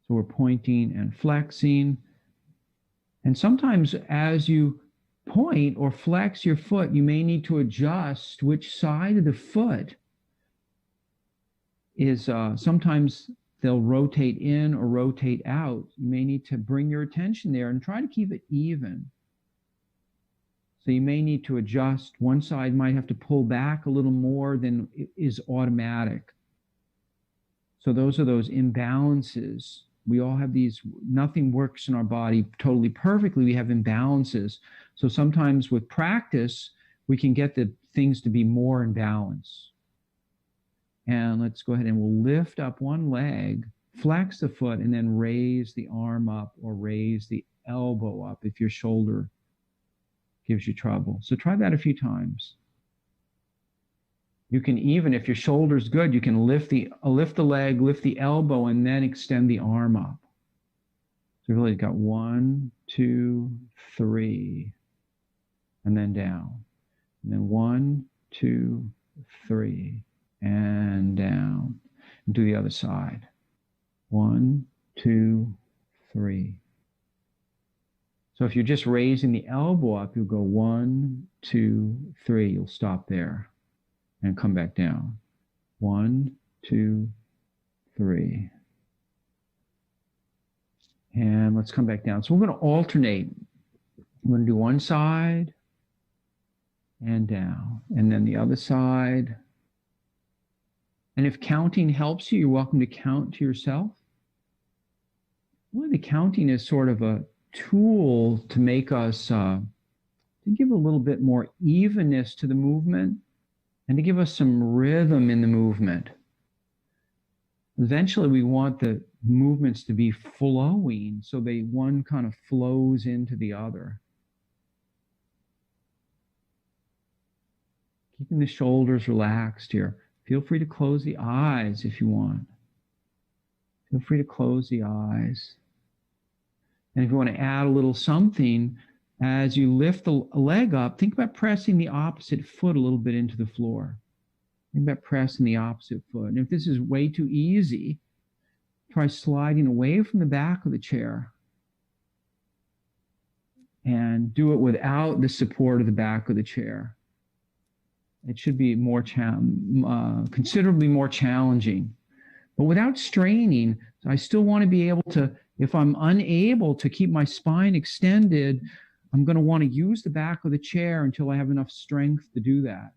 Speaker 2: So we're pointing and flexing. And sometimes as you point or flex your foot, you may need to adjust which side of the foot is, sometimes they'll rotate in or rotate out. You may need to bring your attention there and try to keep it even. So you may need to adjust. One side might have to pull back a little more than is automatic. So those are those imbalances. We all have these, nothing works in our body totally perfectly. We have imbalances. So sometimes with practice, we can get the things to be more in balance. And let's go ahead and we'll lift up one leg, flex the foot, and then raise the arm up or raise the elbow up if your shoulder gives you trouble. So try that a few times. You can even, if your shoulder's good, you can lift the leg, lift the elbow, and then extend the arm up. So really got 1, 2, 3, and then down. And then 1, 2, 3, and down. And do the other side. 1, 2, 3. So if you're just raising the elbow up, you'll go 1, 2, 3. You'll stop there and come back down. 1, 2, 3. And let's come back down. So we're going to alternate. We're going to do one side and down, and then the other side. And if counting helps you, you're welcome to count to yourself. Really, the counting is sort of a tool to make us, to give a little bit more evenness to the movement and to give us some rhythm in the movement. Eventually, we want the movements to be flowing, so one kind of flows into the other. Keeping the shoulders relaxed here. Feel free to close the eyes if you want. Feel free to close the eyes. And if you want to add a little something, as you lift the leg up, think about pressing the opposite foot a little bit into the floor. Think about pressing the opposite foot. And if this is way too easy, try sliding away from the back of the chair. And do it without the support of the back of the chair. It should be more considerably more challenging. But without straining, I still want to be able to, if I'm unable to keep my spine extended, I'm going to want to use the back of the chair until I have enough strength to do that.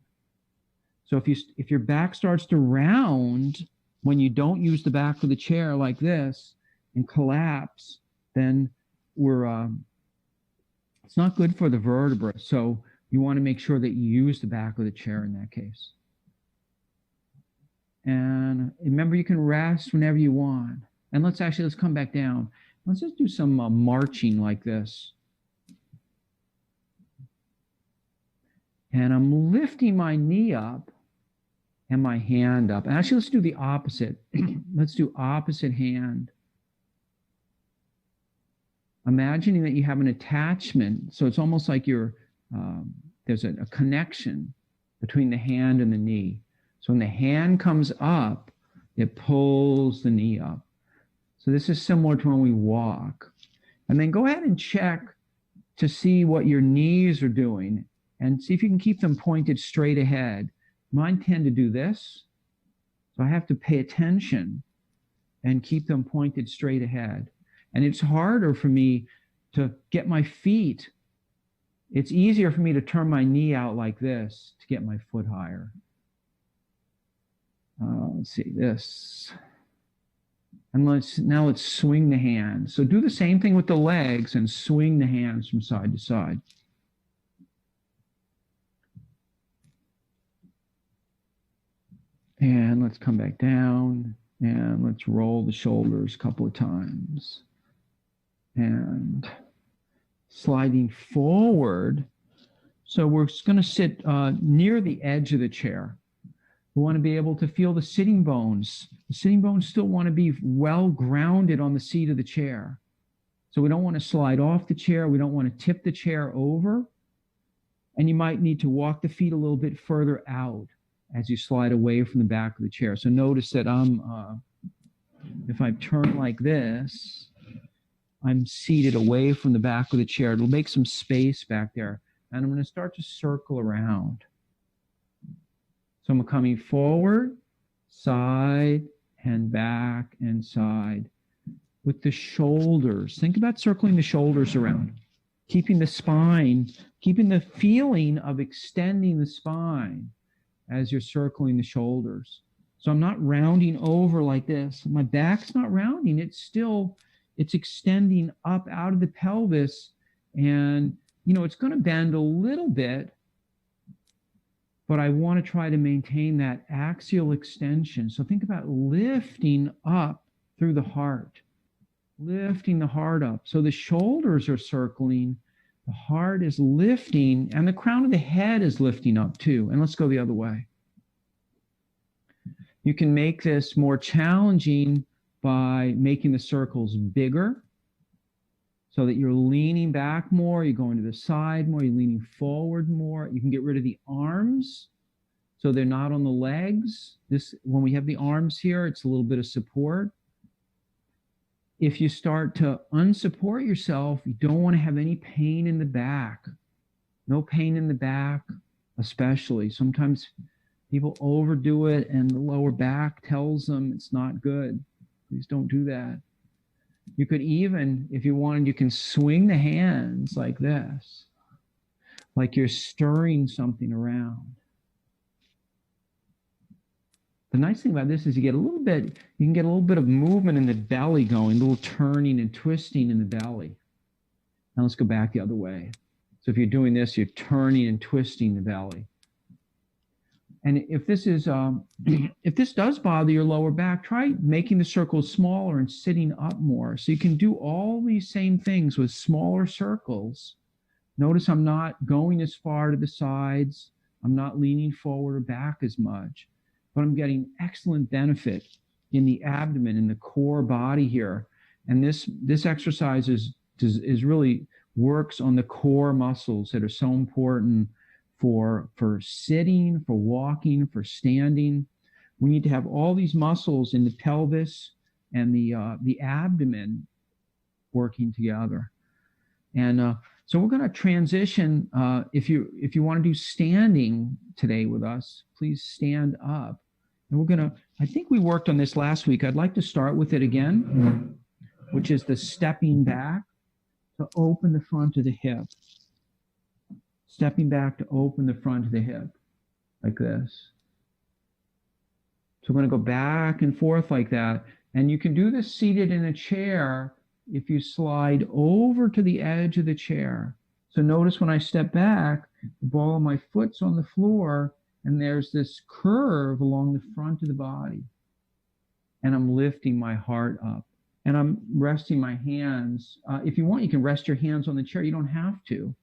Speaker 2: So if your back starts to round when you don't use the back of the chair like this and collapse, then it's not good for the vertebra. So you want to make sure that you use the back of the chair in that case. And remember, you can rest whenever you want. And let's come back down. Let's just do some marching like this. And I'm lifting my knee up and my hand up. And actually, let's do the opposite. Let's do opposite hand. Imagining that you have an attachment. So it's almost like there's a connection between the hand and the knee. So when the hand comes up, it pulls the knee up. So this is similar to when we walk. And then go ahead and check to see what your knees are doing and see if you can keep them pointed straight ahead. Mine tend to do this. So I have to pay attention and keep them pointed straight ahead. And it's harder for me to get my feet. It's easier for me to turn my knee out like this to get my foot higher. let's see this. And now let's swing the hands. So do the same thing with the legs and swing the hands from side to side. And let's come back down and let's roll the shoulders a couple of times. And sliding forward. So we're going to sit near the edge of the chair. We want to be able to feel the sitting bones. The sitting bones still want to be well grounded on the seat of the chair. So we don't want to slide off the chair. We don't want to tip the chair over. And you might need to walk the feet a little bit further out as you slide away from the back of the chair. So notice that if I turn like this, I'm seated away from the back of the chair. It'll make some space back there. And I'm going to start to circle around. So I'm coming forward, side, and back, and side. With the shoulders, think about circling the shoulders around. Keeping the spine, keeping the feeling of extending the spine as you're circling the shoulders. So I'm not rounding over like this. My back's not rounding. It's extending up out of the pelvis. And, it's going to bend a little bit, but I want to try to maintain that axial extension. So think about lifting up through the heart, lifting the heart up. So the shoulders are circling, the heart is lifting, and the crown of the head is lifting up too. And let's go the other way. You can make this more challenging by making the circles bigger so that you're leaning back more, you're going to the side more, you're leaning forward more. You can get rid of the arms so they're not on the legs. When we have the arms here, it's a little bit of support. If you start to unsupport yourself, you don't want to have any pain in the back. No pain in the back, especially. Sometimes people overdo it and the lower back tells them it's not good. Please don't do that. You could even, if you wanted, you can swing the hands like this, like you're stirring something around. The nice thing about this is you can get a little bit of movement in the belly going, a little turning and twisting in the belly. Now let's go back the other way. So if you're doing this, you're turning and twisting the belly. And if this does bother your lower back, try making the circles smaller and sitting up more. So you can do all these same things with smaller circles. Notice I'm not going as far to the sides. I'm not leaning forward or back as much, but I'm getting excellent benefit in the abdomen, in the core body here. And this exercise is really works on the core muscles that are so important for sitting, for walking, for standing. We need to have all these muscles in the pelvis and the abdomen working together. And so we're going to transition. If you want to do standing today with us, please stand up. And we're going to, I think we worked on this last week. I'd like to start with it again, which is the stepping back to open the front of the hip. Stepping back to open the front of the hip, like this. So we're going to go back and forth like that. And you can do this seated in a chair if you slide over to the edge of the chair. So notice when I step back, the ball of my foot's on the floor, and there's this curve along the front of the body. And I'm lifting my heart up. And I'm resting my hands. If you want, you can rest your hands on the chair. You don't have to.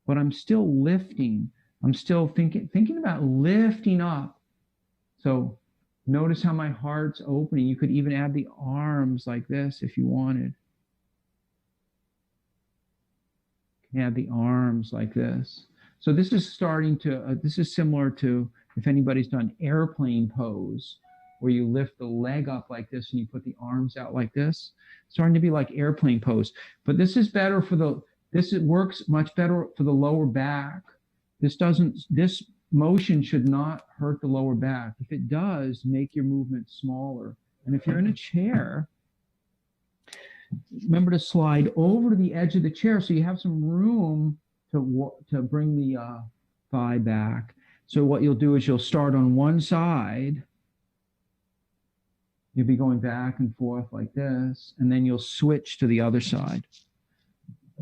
Speaker 2: But I'm still lifting. I'm still thinking about lifting up. So notice how my heart's opening. You could even add the arms like this if you wanted. You can add the arms like this. So this is this is similar to if anybody's done airplane pose, where you lift the leg up like this and you put the arms out like this. It's starting to be like airplane pose. But this is better this works much better for the lower back. This motion should not hurt the lower back. If it does, make your movement smaller. And if you're in a chair, remember to slide over to the edge of the chair so you have some room to bring the thigh back. So what you'll do is you'll start on one side You'll be going back and forth like this, and then you'll switch to the other side.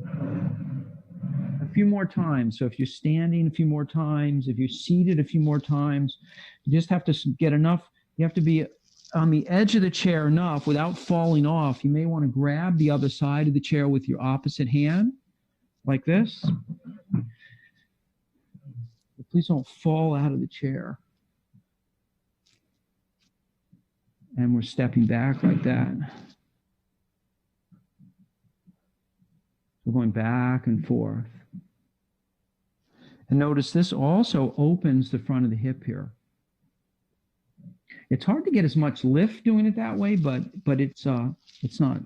Speaker 2: A few more times. So if you're standing a few more times, if you're seated a few more times, you just have to get enough. You have to be on the edge of the chair enough without falling off. You may want to grab the other side of the chair with your opposite hand, like this. But please don't fall out of the chair. And we're stepping back like that. We're going back and forth. And notice this also opens the front of the hip here. It's hard to get as much lift doing it that way, but it's not.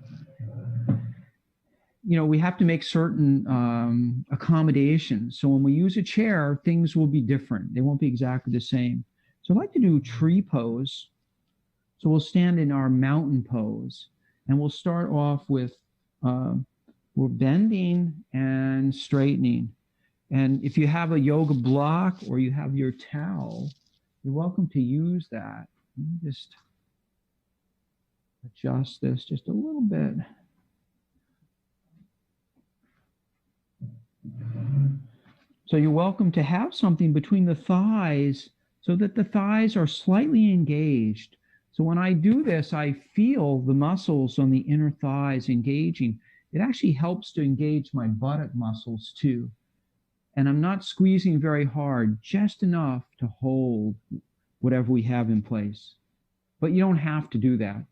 Speaker 2: You know, we have to make certain accommodations. So when we use a chair, things will be different. They won't be exactly the same. So I'd like to do tree pose. So we'll stand in our mountain pose, and we'll start off with we're bending and straightening. And if you have a yoga block or you have your towel, you're welcome to use that. Let me just adjust this just a little bit. So you're welcome to have something between the thighs so that the thighs are slightly engaged. So when I do this, I feel the muscles on the inner thighs engaging. It actually helps to engage my buttock muscles too. And I'm not squeezing very hard, just enough to hold whatever we have in place. But you don't have to do that.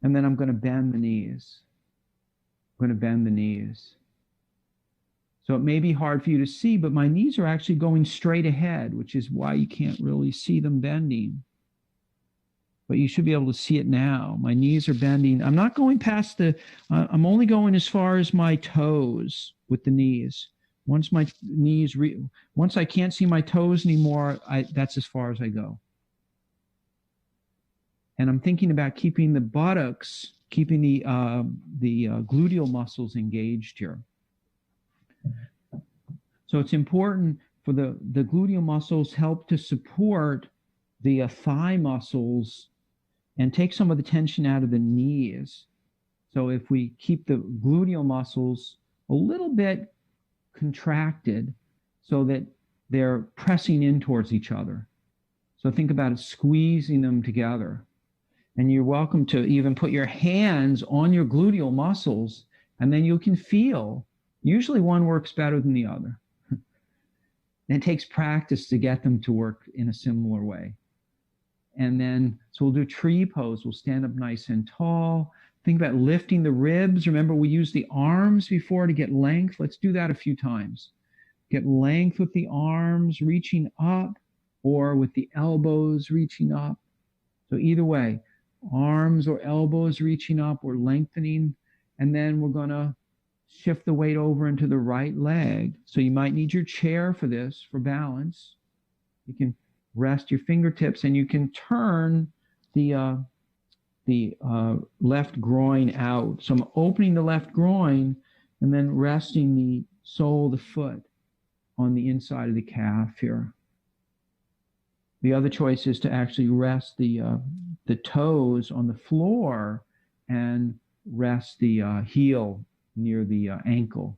Speaker 2: And then I'm going to bend the knees. I'm going to bend the knees. So it may be hard for you to see, but my knees are actually going straight ahead, which is why you can't really see them bending. But you should be able to see it now. My knees are bending. I'm not going past I'm only going as far as my toes with the knees. Once my knees, once I can't see my toes anymore, that's as far as I go. And I'm thinking about keeping the buttocks, keeping the gluteal muscles engaged here. So it's important for the gluteal muscles help to support the thigh muscles and take some of the tension out of the knees. So if we keep the gluteal muscles a little bit contracted so that they're pressing in towards each other. So think about it, squeezing them together. And you're welcome to even put your hands on your gluteal muscles, and then you can feel. Usually one works better than the other. And it takes practice to get them to work in a similar way. And then, so we'll do tree pose. We'll stand up nice and tall. Think about lifting the ribs. Remember, we used the arms before to get length. Let's do that a few times. Get length with the arms reaching up, or with the elbows reaching up. So either way, arms or elbows reaching up or lengthening. And then we're going to shift the weight over into the right leg. So you might need your chair for this, for balance. You can rest your fingertips, and you can turn the left groin out. So I'm opening the left groin and then resting the sole of the foot on the inside of the calf here. The other choice is to actually rest the toes on the floor and rest the heel near the ankle,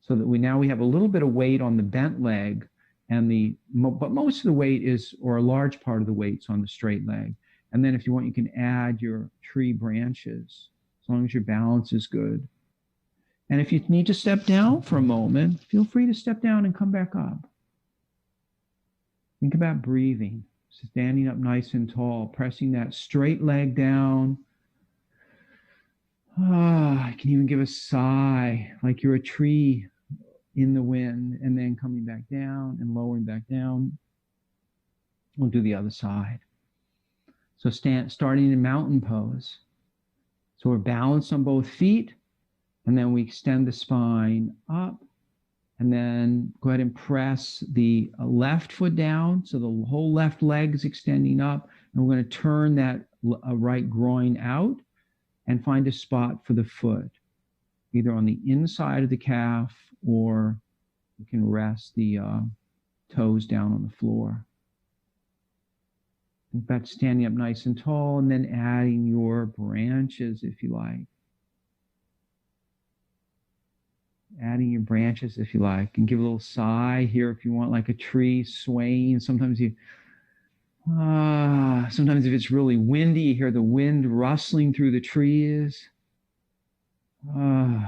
Speaker 2: so that we have a little bit of weight on the bent leg, and but most of the weight is, or a large part of the weight's on the straight leg. And then if you want, you can add your tree branches, as long as your balance is good. And if you need to step down for a moment, feel free to step down and come back up. Think about breathing, standing up nice and tall, pressing that straight leg down. I can even give a sigh, like you're a tree in the wind, and then coming back down and lowering back down. We'll do the other side. So starting in mountain pose. So we're balanced on both feet, and then we extend the spine up, and then go ahead and press the left foot down. So the whole left leg is extending up, and we're going to turn that right groin out and find a spot for the foot, either on the inside of the calf, or you can rest the toes down on the floor. Think about standing up nice and tall and then adding your branches if you like. Adding your branches if you like, and give a little sigh here if you want, like a tree swaying. Sometimes if it's really windy, you hear the wind rustling through the trees. So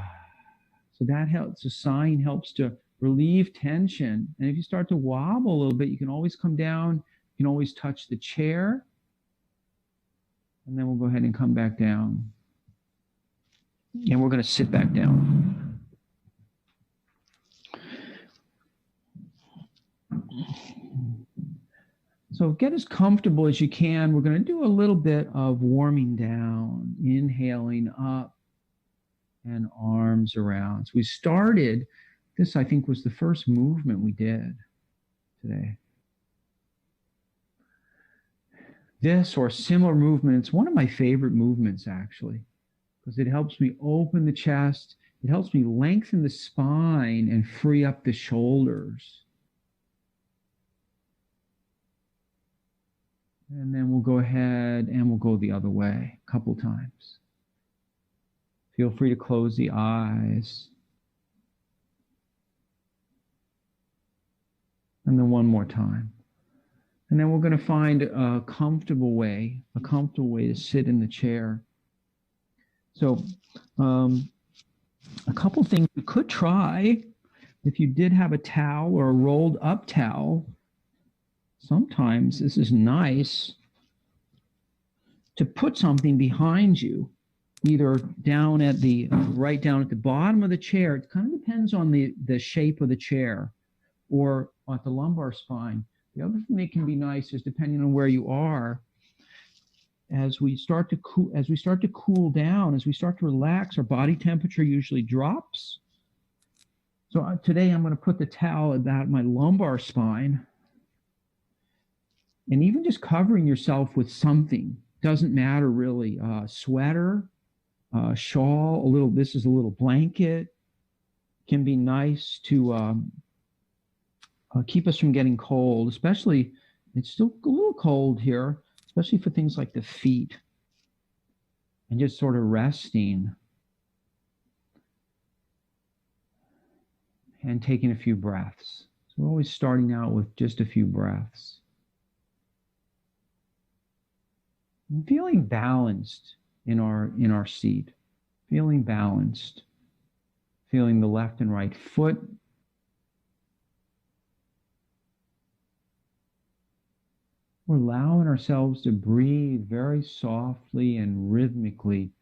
Speaker 2: that helps. The sighing helps to relieve tension. And if you start to wobble a little bit, you can always come down. You can always touch the chair. And then we'll go ahead and come back down. And we're going to sit back down. So get as comfortable as you can. We're going to do a little bit of warming down, inhaling up and arms around. So we started, this I think was the first movement we did today. This or similar movement, it's one of my favorite movements actually, because it helps me open the chest. It helps me lengthen the spine and free up the shoulders. And then we'll go ahead and we'll go the other way a couple times. Feel free to close the eyes. And then one more time. And then we're going to find a comfortable way to sit in the chair. So a couple things you could try. If you did have a towel or a rolled up towel, sometimes this is nice to put something behind you, either right down at the bottom of the chair. It kind of depends on the shape of the chair, or at the lumbar spine. The other thing that can be nice is, depending on where you are, as we start to cool down, as we start to relax, our body temperature usually drops. So today I'm going to put the towel about my lumbar spine. And even just covering yourself with something, doesn't matter really. Sweater, shawl, this is a little blanket, can be nice to keep us from getting cold, especially, it's still a little cold here, especially for things like the feet. And just sort of resting and taking a few breaths. So we're always starting out with just a few breaths. And feeling balanced in our seat, feeling balanced, feeling the left and right foot. We're allowing ourselves to breathe very softly and rhythmically,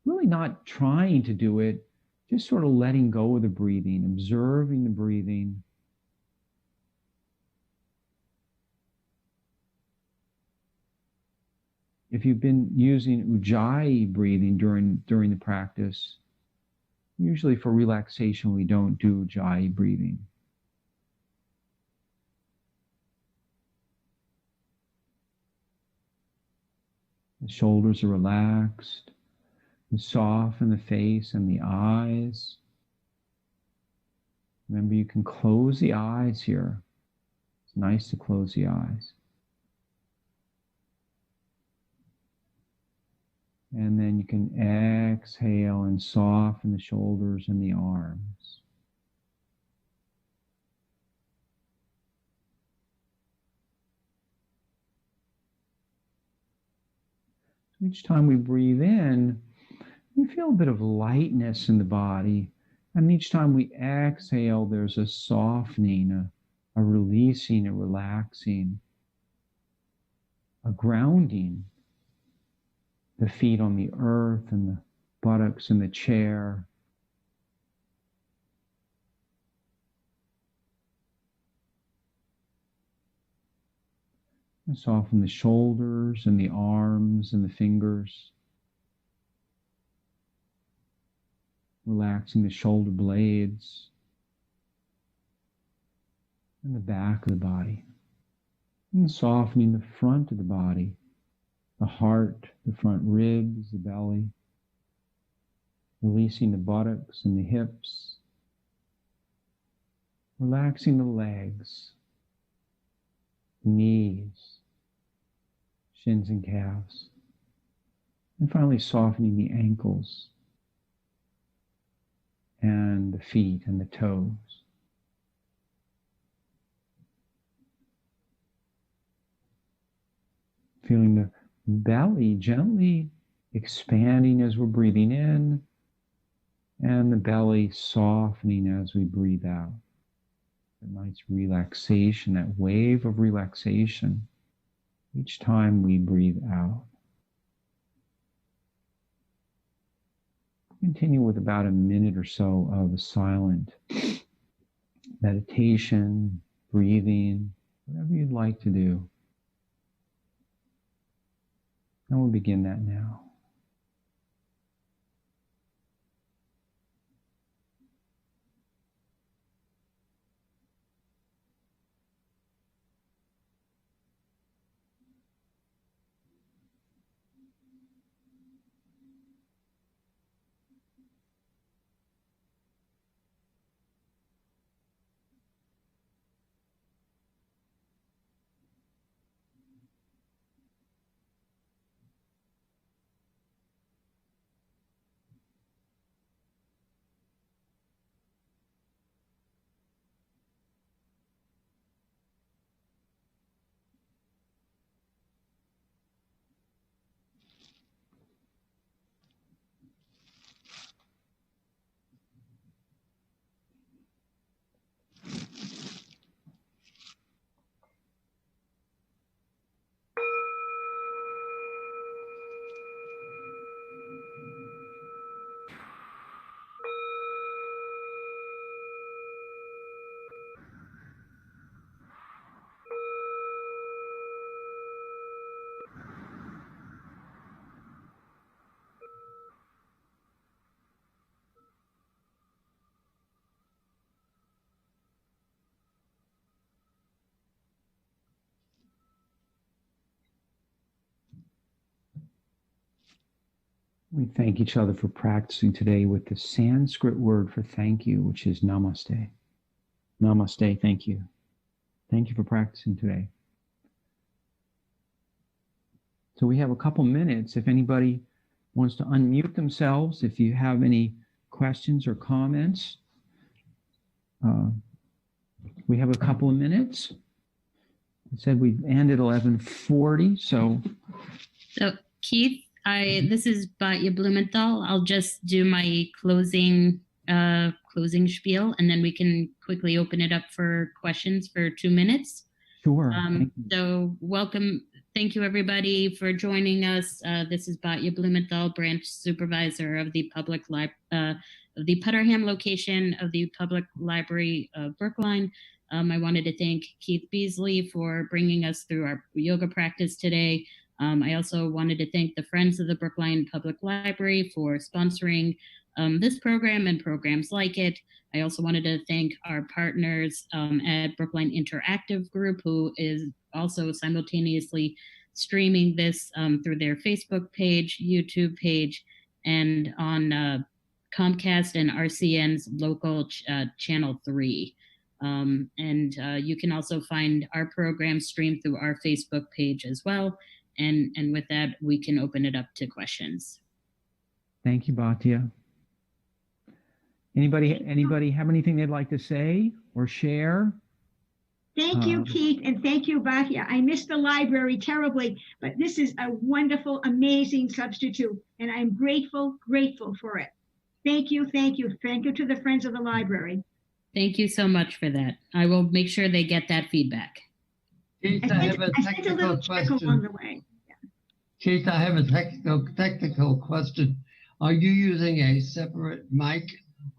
Speaker 2: really not trying to do it, just sort of letting go of the breathing, observing the breathing. If you've been using Ujjayi breathing during the practice, usually for relaxation we don't do Ujjayi breathing. The shoulders are relaxed. You soften the face and the eyes. Remember, you can close the eyes here. It's nice to close the eyes. And then you can exhale and soften the shoulders and the arms. Each time we breathe in, we feel a bit of lightness in the body. And each time we exhale, there's a softening, a releasing, a relaxing, a grounding. The feet on the earth and the buttocks in the chair. And soften the shoulders and the arms and the fingers. Relaxing the shoulder blades and the back of the body. And softening the front of the body. The heart, the front ribs, the belly, releasing the buttocks and the hips, relaxing the legs, knees, shins and calves. And finally softening the ankles and the feet and the toes. Feeling the belly gently expanding as we're breathing in, and the belly softening as we breathe out. A nice relaxation, that wave of relaxation each time we breathe out. Continue with about a minute or so of a silent meditation, breathing, whatever you'd like to do. And we'll begin that now. We thank each other for practicing today with the Sanskrit word for thank you, which is namaste. Namaste, thank you. Thank you for practicing today. So we have a couple minutes. If anybody wants to unmute themselves, if you have any questions or comments, we have a couple of minutes. I said we end at 11:40, so
Speaker 1: Keith, this is Batya Blumenthal. I'll just do my closing spiel, and then we can quickly open it up for questions for 2 minutes.
Speaker 2: Sure.
Speaker 1: So welcome. Thank you, everybody, for joining us. This is Batya Blumenthal, branch supervisor of the of the Putterham location of the Public Library of Brookline. I wanted to thank Keith Beasley for bringing us through our yoga practice today. I also wanted to thank the Friends of the Brookline Public Library for sponsoring this program and programs like it. I also wanted to thank our partners at Brookline Interactive Group, who is also simultaneously streaming this through their Facebook page, YouTube page, and on Comcast and RCN's local Channel 3. And you can also find our program streamed through our Facebook page as well. And with that, we can open it up to questions.
Speaker 2: Thank you, Batya. Anybody have anything they'd like to say or share?
Speaker 4: Thank you, Keith, and thank you, Batya. I missed the library terribly, but this is a wonderful, amazing substitute, and I'm grateful for it. Thank you, thank you. Thank you to the Friends of the Library.
Speaker 1: Thank you so much for that. I will make sure they get that feedback.
Speaker 5: Keith, I have a technical question. Along the way. Yeah. Keith, I have a technical question. Are you using a separate mic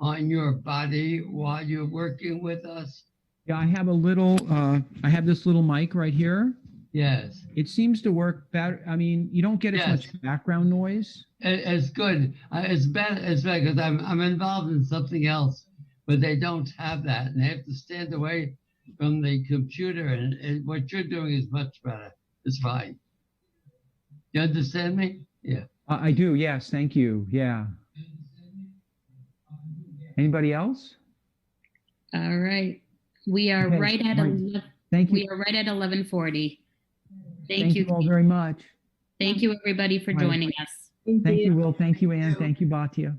Speaker 5: on your body while you're working with us?
Speaker 2: Yeah, I have I have this little mic right here.
Speaker 5: Yes.
Speaker 2: It seems to work better. I mean, you don't get as much background noise.
Speaker 5: It's good. It's bad because I'm involved in something else, but they don't have that, and they have to stand away from the computer, and what you're doing is much better. It's fine. You understand me? Yeah.
Speaker 2: I do. Yes. Thank you. Yeah. Anybody else?
Speaker 1: All right. We are right at
Speaker 2: Thank you.
Speaker 1: We are right at 11:40. Thank you
Speaker 2: all very much.
Speaker 1: Thank you, everybody, for
Speaker 2: Right.
Speaker 1: joining us.
Speaker 2: Thank you, Will. Thank you, Ann. Thank you, Batya.